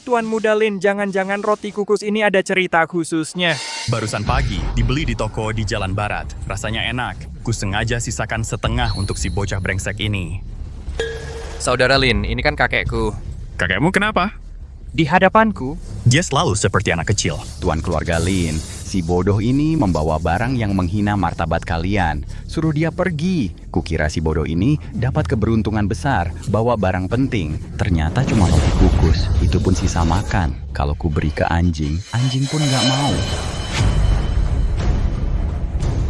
Tuan Muda Lin, jangan-jangan roti kukus ini ada cerita khususnya. Barusan pagi, dibeli di toko di Jalan Barat. Rasanya enak. Ku sengaja sisakan setengah untuk si bocah brengsek ini. Saudara Lin, ini kan kakekku. Kakekmu kenapa? Di hadapanku, Dia selalu seperti anak kecil. Tuan keluarga Lin, si bodoh ini membawa barang yang menghina martabat kalian. Suruh dia pergi. Kukira si bodoh ini dapat keberuntungan besar, bawa barang penting. Ternyata cuma roti kukus, itu pun sisa makan. Kalau ku beri ke anjing, anjing pun nggak mau.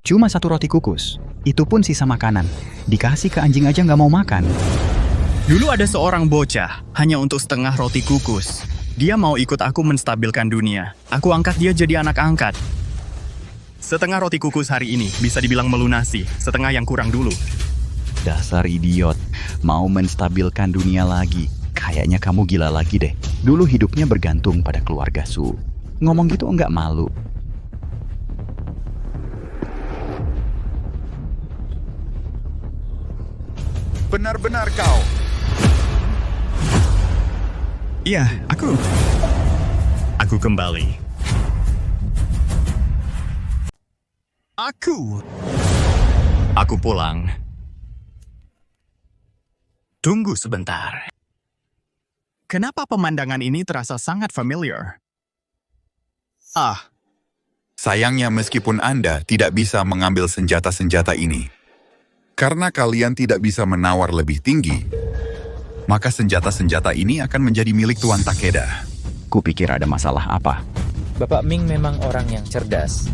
Cuma satu roti kukus, itu pun sisa makanan. Dikasih ke anjing aja nggak mau makan. Dulu ada seorang bocah, hanya untuk setengah roti kukus. Dia mau ikut aku menstabilkan dunia. Aku angkat dia jadi anak angkat. Setengah roti kukus hari ini bisa dibilang melunasi, setengah yang kurang dulu. Dasar idiot, mau menstabilkan dunia lagi. Kayaknya kamu gila lagi deh. Dulu hidupnya bergantung pada keluarga Su. Ngomong gitu enggak malu. Benar-benar kau. Iya, Aku kembali. Aku pulang. Tunggu sebentar. Kenapa pemandangan ini terasa sangat familiar? Sayangnya meskipun Anda tidak bisa mengambil senjata-senjata ini, karena kalian tidak bisa menawar lebih tinggi, maka senjata-senjata ini akan menjadi milik Tuan Takeda. Kupikir ada masalah apa? Bapak Ming memang orang yang cerdas.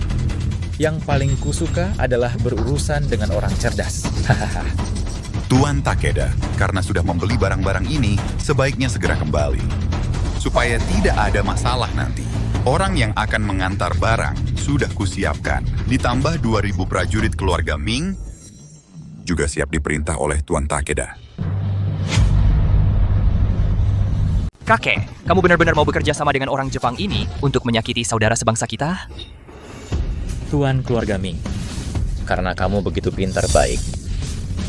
Yang paling kusuka adalah berurusan dengan orang cerdas. Tuan Takeda, karena sudah membeli barang-barang ini, sebaiknya segera kembali. Supaya tidak ada masalah nanti. Orang yang akan mengantar barang sudah kusiapkan. Ditambah 2.000 prajurit keluarga Ming, juga siap diperintah oleh Tuan Takeda. Kakek, kamu benar-benar mau bekerja sama dengan orang Jepang ini untuk menyakiti saudara sebangsa kita? Tuan keluarga Ming, karena kamu begitu pintar baik.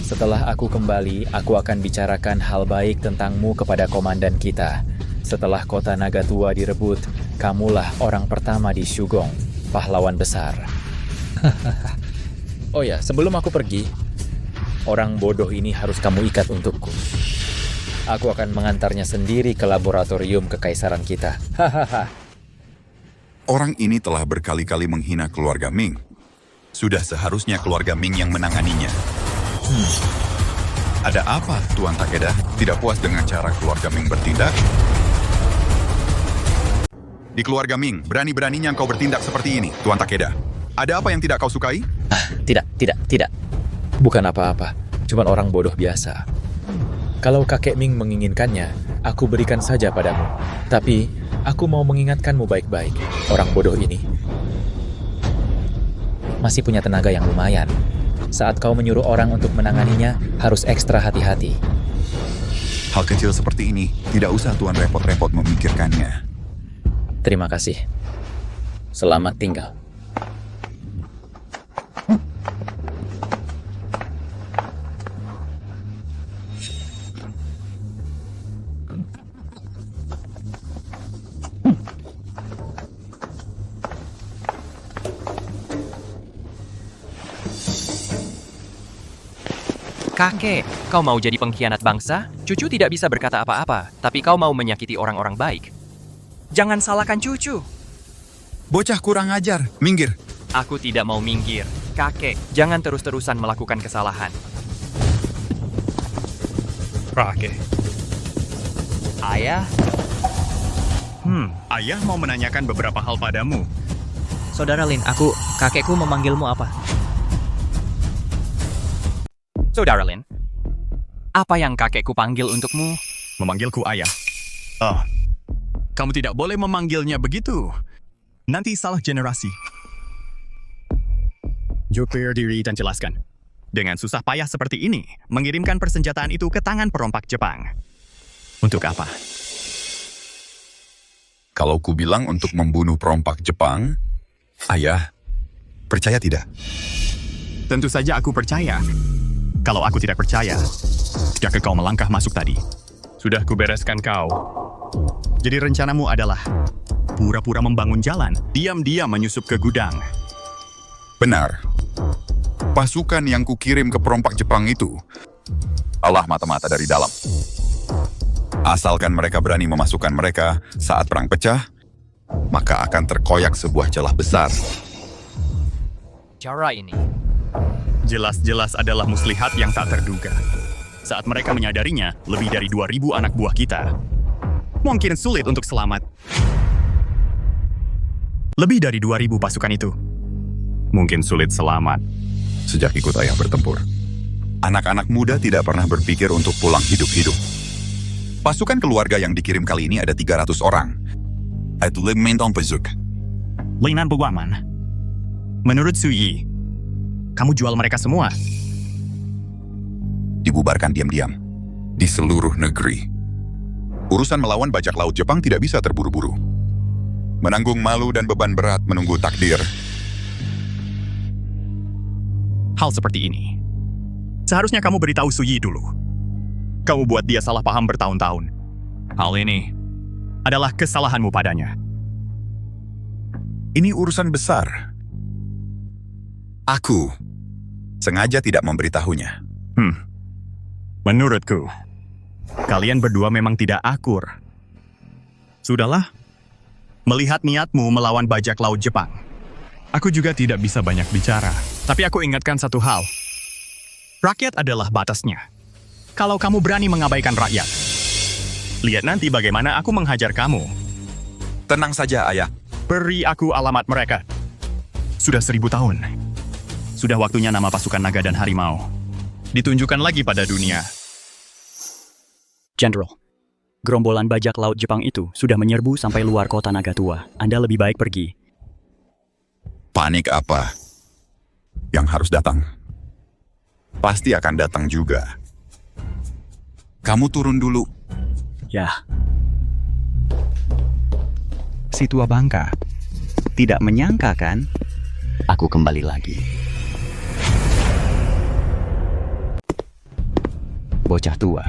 Setelah aku kembali, aku akan bicarakan hal baik tentangmu kepada komandan kita. Setelah kota Naga Tua direbut, kamulah orang pertama di Shugong, pahlawan besar. Oh ya, sebelum aku pergi, orang bodoh ini harus kamu ikat untukku. Aku akan mengantarnya sendiri ke laboratorium kekaisaran kita. Hahaha. Orang ini telah berkali-kali menghina keluarga Ming. Sudah seharusnya keluarga Ming yang menanganinya. Ada apa, Tuan Takeda? Tidak puas dengan cara keluarga Ming bertindak? Di keluarga Ming, berani-beraninya kau bertindak seperti ini, Tuan Takeda. Ada apa yang tidak kau sukai? Tidak. Bukan apa-apa. Cuman orang bodoh biasa. Kalau kakek Ming menginginkannya, aku berikan saja padamu. Tapi, aku mau mengingatkanmu baik-baik. Orang bodoh ini masih punya tenaga yang lumayan. Saat kau menyuruh orang untuk menanganinya, harus ekstra hati-hati. Hal kecil seperti ini, tidak usah Tuan repot-repot memikirkannya. Terima kasih. Selamat tinggal. Kakek, kau mau jadi pengkhianat bangsa? Cucu tidak bisa berkata apa-apa, tapi kau mau menyakiti orang-orang baik. Jangan salahkan cucu. Bocah kurang ajar, minggir. Aku tidak mau minggir. Kakek, jangan terus-terusan melakukan kesalahan. Kakek. Ayah? Ayah mau menanyakan beberapa hal padamu. Saudara Lin, kakekku memanggilmu apa? Saudara Lin, apa yang kakekku panggil untukmu? Memanggilku ayah. Oh, kamu tidak boleh memanggilnya begitu. Nanti salah generasi. Jupir diri dan jelaskan. Dengan susah payah seperti ini, mengirimkan persenjataan itu ke tangan perompak Jepang. Untuk apa? Kalau ku bilang untuk membunuh perompak Jepang, ayah, percaya tidak? Tentu saja aku percaya. Kalau aku tidak percaya, sejak kau melangkah masuk tadi. Sudah kubereskan kau. Jadi rencanamu adalah pura-pura membangun jalan, diam-diam menyusup ke gudang. Benar. Pasukan yang kukirim ke perompak Jepang itu Allah mata-mata dari dalam. Asalkan mereka berani memasukkan mereka saat perang pecah, maka akan terkoyak sebuah celah besar. Cara ini Jelas-jelas adalah muslihat yang tak terduga. Saat mereka menyadarinya, lebih dari 2.000 anak buah kita. Mungkin sulit untuk selamat. Lebih dari 2.000 pasukan itu. Mungkin sulit selamat. Sejak ikut ayah bertempur, anak-anak muda tidak pernah berpikir untuk pulang hidup-hidup. Pasukan keluarga yang dikirim kali ini ada 300 orang. Itu Limintong Pezuk. Linan Buwaman. Menurut Suyi, kamu jual mereka semua? Dibubarkan diam-diam di seluruh negeri. Urusan melawan bajak laut Jepang tidak bisa terburu-buru. Menanggung malu dan beban berat menunggu takdir. Hal seperti ini. Seharusnya kamu beritahu Suyi dulu. Kamu buat dia salah paham bertahun-tahun. Hal ini adalah kesalahanmu padanya. Ini urusan besar. Aku sengaja tidak memberitahunya. Menurutku, kalian berdua memang tidak akur. Sudahlah, melihat niatmu melawan bajak laut Jepang, aku juga tidak bisa banyak bicara. Tapi aku ingatkan satu hal. Rakyat adalah batasnya. Kalau kamu berani mengabaikan rakyat, lihat nanti bagaimana aku menghajar kamu. Tenang saja, ayah. Beri aku alamat mereka. Sudah 1000 tahun. Sudah waktunya nama pasukan naga dan harimau ditunjukkan lagi pada dunia. General, gerombolan bajak laut Jepang itu sudah menyerbu sampai luar kota Nagatua. Anda lebih baik pergi. Panik apa? Yang harus datang. Pasti akan datang juga. Kamu turun dulu. Ya. Si tua bangka. Tidak menyangka kan? Aku kembali lagi. Bocah tua.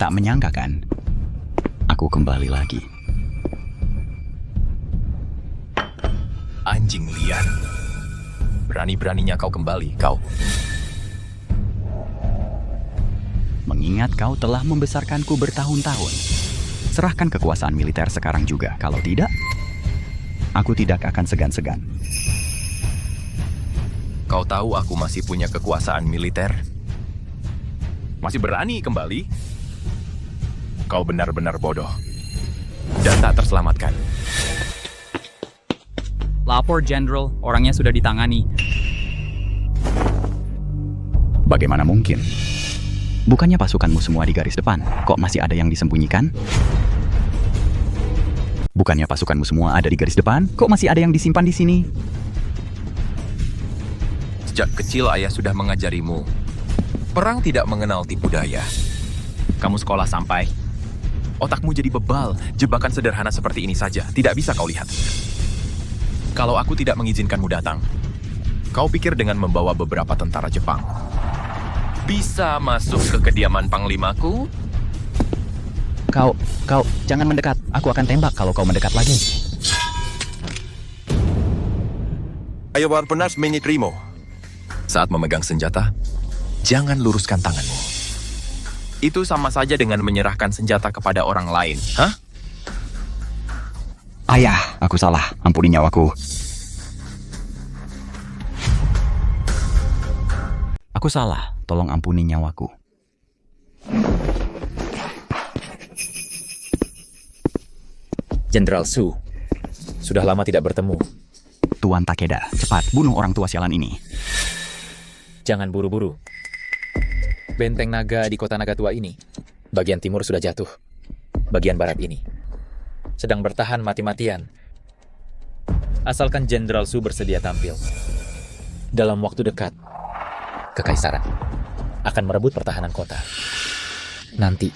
Tak menyangka kan? Aku kembali lagi. Anjing liar. Berani-beraninya kau kembali, kau. Mengingat kau telah membesarkanku bertahun-tahun. Serahkan kekuasaan militer sekarang juga. Kalau tidak, aku tidak akan segan-segan. Kau tahu aku masih punya kekuasaan militer? Masih berani kembali? Kau benar-benar bodoh. Dan tak terselamatkan. Lapor, General. Orangnya sudah ditangani. Bagaimana mungkin? Bukannya pasukanmu semua di garis depan? Kok masih ada yang disembunyikan? Bukannya pasukanmu semua ada di garis depan? Kok masih ada yang disimpan di sini? Sejak kecil ayah sudah mengajarimu. Perang tidak mengenal tipu daya. Kamu sekolah sampai. Otakmu jadi bebal. Jebakan sederhana seperti ini saja. Tidak bisa kau lihat. Kalau aku tidak mengizinkanmu datang, kau pikir dengan membawa beberapa tentara Jepang bisa masuk ke kediaman panglimaku? Kau, jangan mendekat. Aku akan tembak kalau kau mendekat lagi. Ayo benar-benar menyerimo. Saat memegang senjata, Jangan luruskan tanganmu. Itu sama saja dengan menyerahkan senjata kepada orang lain, hah? Ayah, aku salah. Ampuni nyawaku. Aku salah. Tolong ampuni nyawaku. Jenderal Su, sudah lama tidak bertemu. Tuan Takeda, cepat bunuh orang tua sialan ini. Jangan buru-buru. Benteng naga di kota naga tua ini, bagian timur sudah jatuh. Bagian barat ini sedang bertahan mati-matian. Asalkan Jenderal Su bersedia tampil. Dalam waktu dekat, Kekaisaran akan merebut pertahanan kota. Nanti,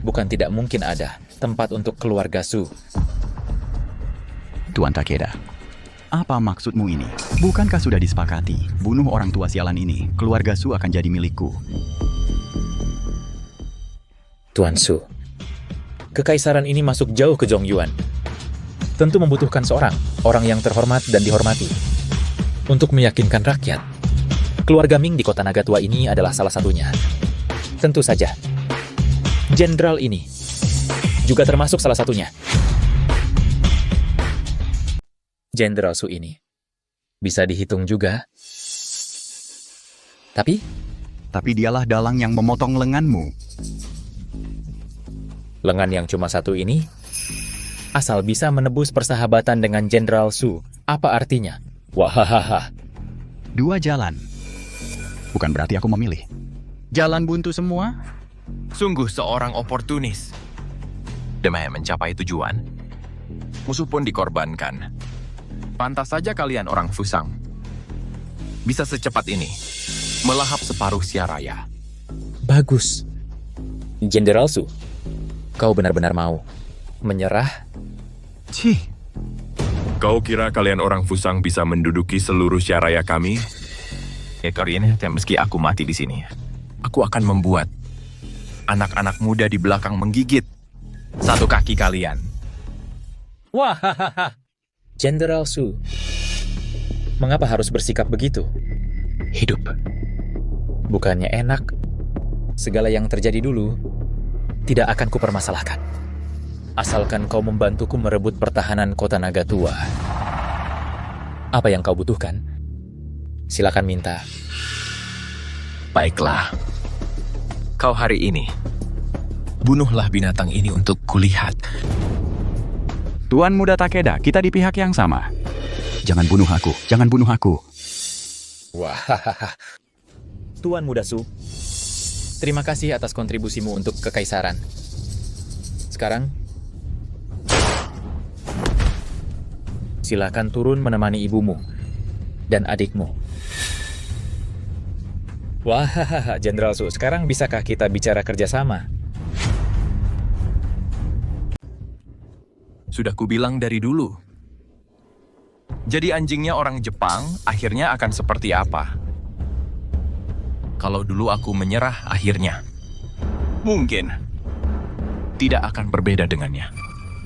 bukan tidak mungkin ada tempat untuk keluarga Su. Tuan Takeda, apa maksudmu ini? Bukankah sudah disepakati? Bunuh orang tua sialan ini, keluarga Su akan jadi milikku. Tuan Su, Kekaisaran ini masuk jauh ke Zhongyuan. Tentu membutuhkan orang yang terhormat dan dihormati. Untuk meyakinkan rakyat, keluarga Ming di kota naga tua ini adalah salah satunya. Tentu saja, Jenderal ini juga termasuk salah satunya. Jenderal Su ini bisa dihitung juga. Tapi dialah dalang yang memotong lenganmu. Lengan yang cuma satu ini, asal bisa menebus persahabatan dengan Jenderal Su, apa artinya? Wahahaha. Dua jalan. Bukan berarti aku memilih. Jalan buntu semua? Sungguh seorang oportunis. Demi mencapai tujuan, musuh pun dikorbankan. Pantas saja kalian orang Fusang bisa secepat ini melahap separuh Siaraya. Bagus. Jenderal Su, kau benar-benar mau menyerah? Cih. Kau kira kalian orang Fusang bisa menduduki seluruh Siaraya kami? Ekor ini, meski aku mati di sini, aku akan membuat anak-anak muda di belakang menggigit satu kaki kalian. Wahahaha. Jenderal Su, mengapa harus bersikap begitu? Hidup. Bukannya enak, segala yang terjadi dulu tidak akan kupermasalahkan. Asalkan kau membantuku merebut pertahanan kota naga tua. Apa yang kau butuhkan? Silakan minta. Baiklah. Kau hari ini, bunuhlah binatang ini untuk kulihat. Tuan Muda Takeda, kita di pihak yang sama. Jangan bunuh aku, jangan bunuh aku. Wahahaha. Tuan Muda Su, terima kasih atas kontribusimu untuk Kekaisaran. Sekarang, silakan turun menemani ibumu dan adikmu. Wahahaha, Jenderal Su, sekarang bisakah kita bicara kerjasama? Sudah kubilang dari dulu. Jadi anjingnya orang Jepang akhirnya akan seperti apa? Kalau dulu aku menyerah akhirnya, mungkin tidak akan berbeda dengannya.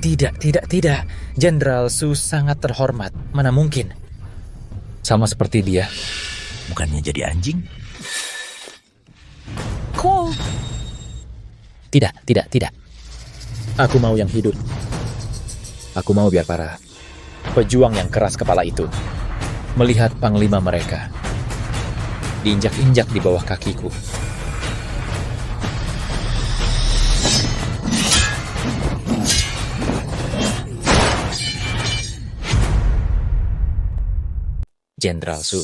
Tidak. Jenderal Su sangat terhormat. Mana mungkin? Sama seperti dia. Bukannya jadi anjing? Cool. Tidak. Aku mau yang hidup. Aku mau biar para pejuang yang keras kepala itu melihat panglima mereka diinjak-injak di bawah kakiku. Jenderal Su,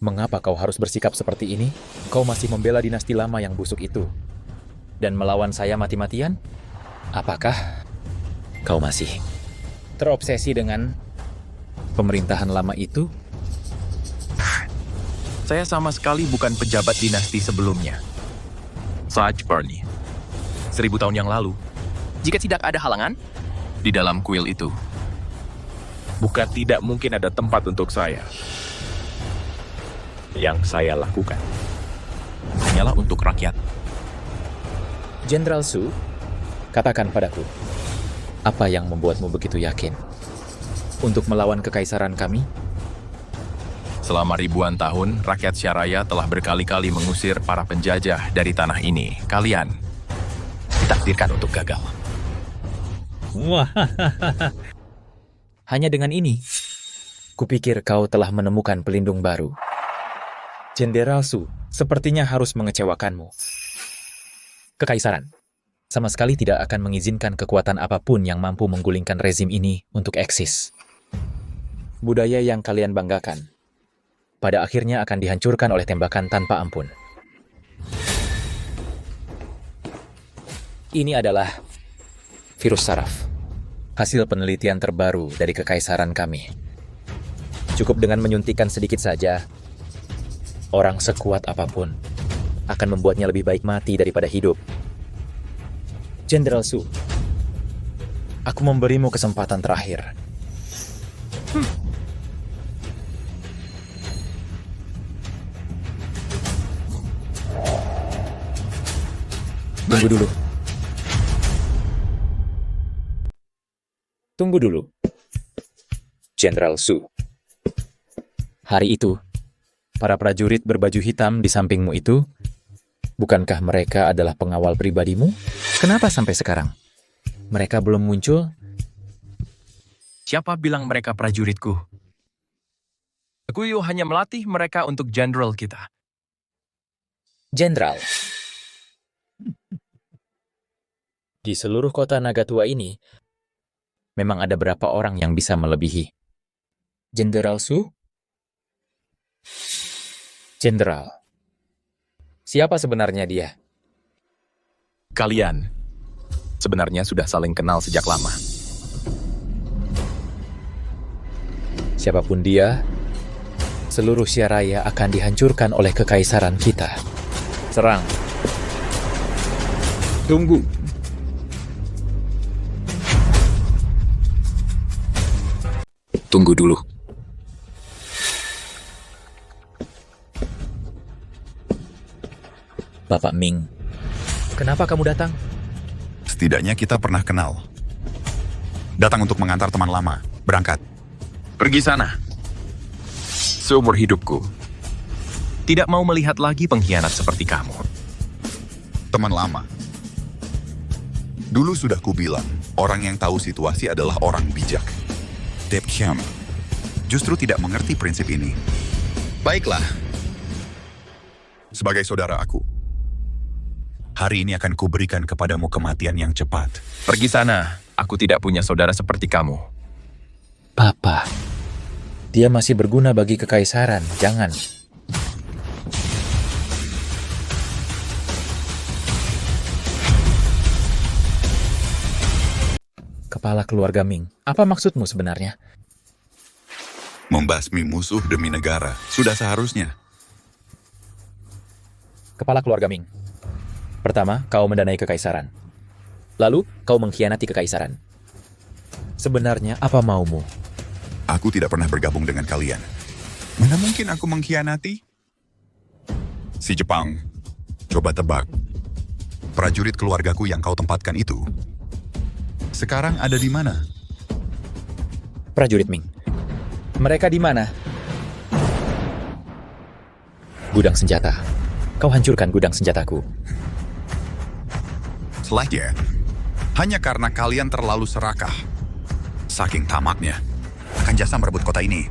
mengapa kau harus bersikap seperti ini? Kau masih membela dinasti lama yang busuk itu dan melawan saya mati-matian? Apakah kau masih terobsesi dengan pemerintahan lama itu? Saya sama sekali bukan pejabat dinasti sebelumnya. Sarge Barney. 1000 tahun yang lalu, jika tidak ada halangan, di dalam kuil itu, Bukan tidak mungkin ada tempat untuk saya. Yang saya lakukan hanyalah untuk rakyat. Jenderal Su, katakan padaku, apa yang membuatmu begitu yakin untuk melawan kekaisaran kami? Selama ribuan tahun, rakyat Syaraya telah berkali-kali mengusir para penjajah dari tanah ini. Kalian ditakdirkan untuk gagal. Wah, hanya dengan ini, kupikir kau telah menemukan pelindung baru. Jenderal Su, sepertinya harus mengecewakanmu. Kekaisaran sama sekali tidak akan mengizinkan kekuatan apapun yang mampu menggulingkan rezim ini untuk eksis. Budaya yang kalian banggakan pada akhirnya akan dihancurkan oleh tembakan tanpa ampun. Ini adalah virus saraf, hasil penelitian terbaru dari kekaisaran kami. Cukup dengan menyuntikkan sedikit saja, orang sekuat apapun akan membuatnya lebih baik mati daripada hidup. Jenderal Su, aku memberimu kesempatan terakhir. Tunggu dulu. Tunggu dulu. Jenderal Su. Hari itu, para prajurit berbaju hitam di sampingmu itu, bukankah mereka adalah pengawal pribadimu? Kenapa sampai sekarang mereka belum muncul? Siapa bilang mereka prajuritku? Aku hanya melatih mereka untuk jenderal kita. Jenderal. Di seluruh kota Nagatua ini, memang ada berapa orang yang bisa melebihi Jenderal Su? Jenderal. Siapa sebenarnya dia? Kalian sebenarnya sudah saling kenal sejak lama. Siapapun dia, seluruh Syaraya akan dihancurkan oleh kekaisaran kita. Serang. Tunggu. Tunggu dulu. Bapak Ming, kenapa kamu datang? Setidaknya kita pernah kenal. Datang untuk mengantar teman lama. Berangkat. Pergi sana. Seumur hidupku tidak mau melihat lagi pengkhianat seperti kamu. Teman lama. Dulu sudah kubilang, orang yang tahu situasi adalah orang bijak. Deb Kiam justru tidak mengerti prinsip ini. Baiklah. Sebagai saudara aku, hari ini akan kuberikan kepadamu kematian yang cepat. Pergi sana. Aku tidak punya saudara seperti kamu. Papa, dia masih berguna bagi kekaisaran. Jangan. Kepala keluarga Ming, apa maksudmu sebenarnya? Membasmi musuh demi negara. Sudah seharusnya. Kepala keluarga Ming. Pertama, kau mendanai kekaisaran. Lalu, kau mengkhianati kekaisaran. Sebenarnya, apa maumu? Aku tidak pernah bergabung dengan kalian. Mana mungkin aku mengkhianati? Si Jepang, coba tebak. Prajurit keluargaku yang kau tempatkan itu, sekarang ada di mana? Prajurit Ming. Mereka di mana? Gudang senjata. Kau hancurkan gudang senjataku. Setelahnya, hanya karena kalian terlalu serakah. Saking tamaknya, akan jasa merebut kota ini.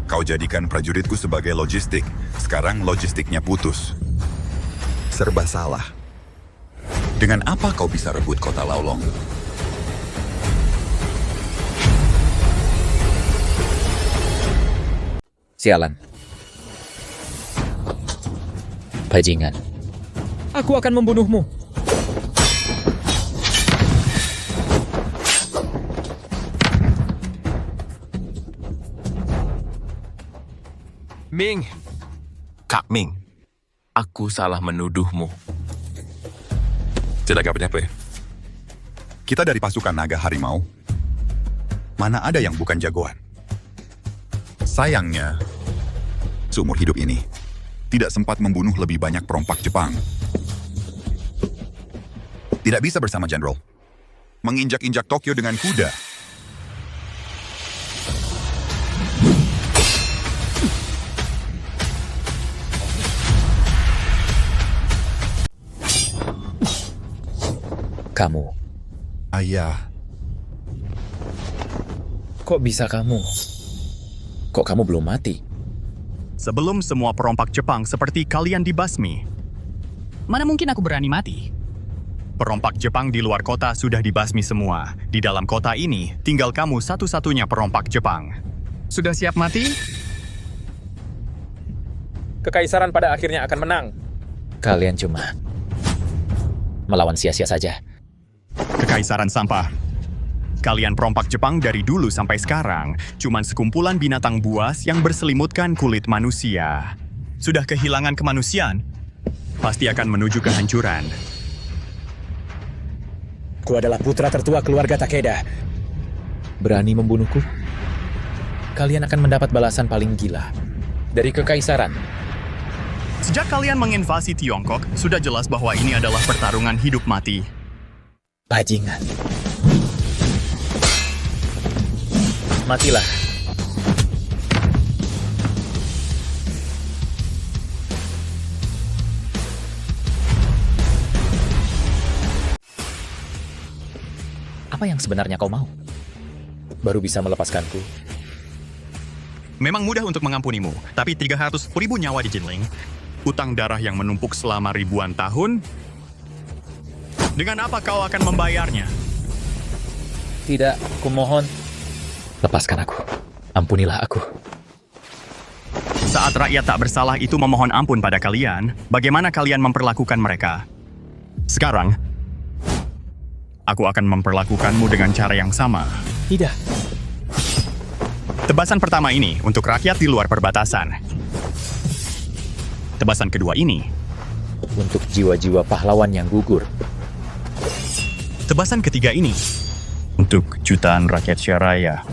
Kau jadikan prajuritku sebagai logistik. Sekarang logistiknya putus. Serba salah. Dengan apa kau bisa rebut kota Laolong? Sialan. Bajingan. Aku akan membunuhmu. Ming. Kak Ming. Aku salah menuduhmu. Tidak apa-apa. Kita dari pasukan naga harimau. Mana ada yang bukan jagoan? Sayangnya, seumur hidup ini, tidak sempat membunuh lebih banyak perompak Jepang. Tidak bisa bersama Jenderal. Menginjak-injak Tokyo dengan kuda. Kamu. Ayah. Kok bisa kamu? Kok kamu belum mati? Sebelum semua perompak Jepang seperti kalian dibasmi. Mana mungkin aku berani mati? Perompak Jepang di luar kota sudah dibasmi semua. Di dalam kota ini, tinggal kamu satu-satunya perompak Jepang. Sudah siap mati? Kekaisaran pada akhirnya akan menang. Kalian cuma melawan sia-sia saja. Kekaisaran sampah. Kalian perompak Jepang dari dulu sampai sekarang cuman sekumpulan binatang buas yang berselimutkan kulit manusia. Sudah kehilangan kemanusiaan, pasti akan menuju kehancuran. Ku adalah putra tertua keluarga Takeda. Berani membunuhku? Kalian akan mendapat balasan paling gila dari kekaisaran. Sejak kalian menginvasi Tiongkok, sudah jelas bahwa ini adalah pertarungan hidup mati. Bajingan. Matilah. Apa yang sebenarnya kau mau? Baru bisa melepaskanku. Memang mudah untuk mengampunimu, tapi 300.000 nyawa di Jinling, utang darah yang menumpuk selama ribuan tahun, dengan apa kau akan membayarnya? Tidak, kumohon. Lepaskan aku. Ampunilah aku. Saat rakyat tak bersalah itu memohon ampun pada kalian, bagaimana kalian memperlakukan mereka? Sekarang, aku akan memperlakukanmu dengan cara yang sama. Tidak. Tebasan pertama ini untuk rakyat di luar perbatasan. Tebasan kedua ini untuk jiwa-jiwa pahlawan yang gugur. Tebasan ketiga ini untuk jutaan rakyat Syaraya.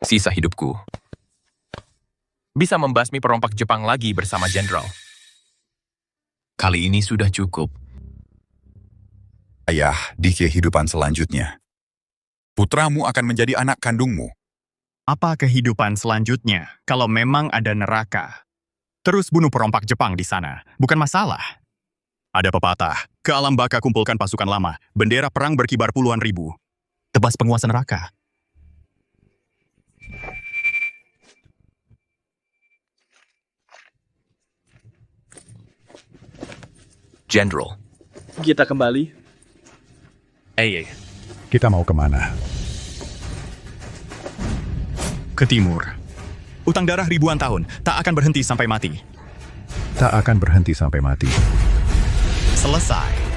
Sisa hidupku. Bisa membasmi perompak Jepang lagi bersama Jenderal. Kali ini sudah cukup. Ayah, di kehidupan selanjutnya, putramu akan menjadi anak kandungmu. Apa kehidupan selanjutnya kalau memang ada neraka? Terus bunuh perompak Jepang di sana, bukan masalah. Ada pepatah, ke alam baka kumpulkan pasukan lama, bendera perang berkibar puluhan ribu. Tebas penguasa neraka. General. Kita kembali. Kita mau kemana? Ke timur. Utang darah ribuan tahun, tak akan berhenti sampai mati. Tak akan berhenti sampai mati. Selesai.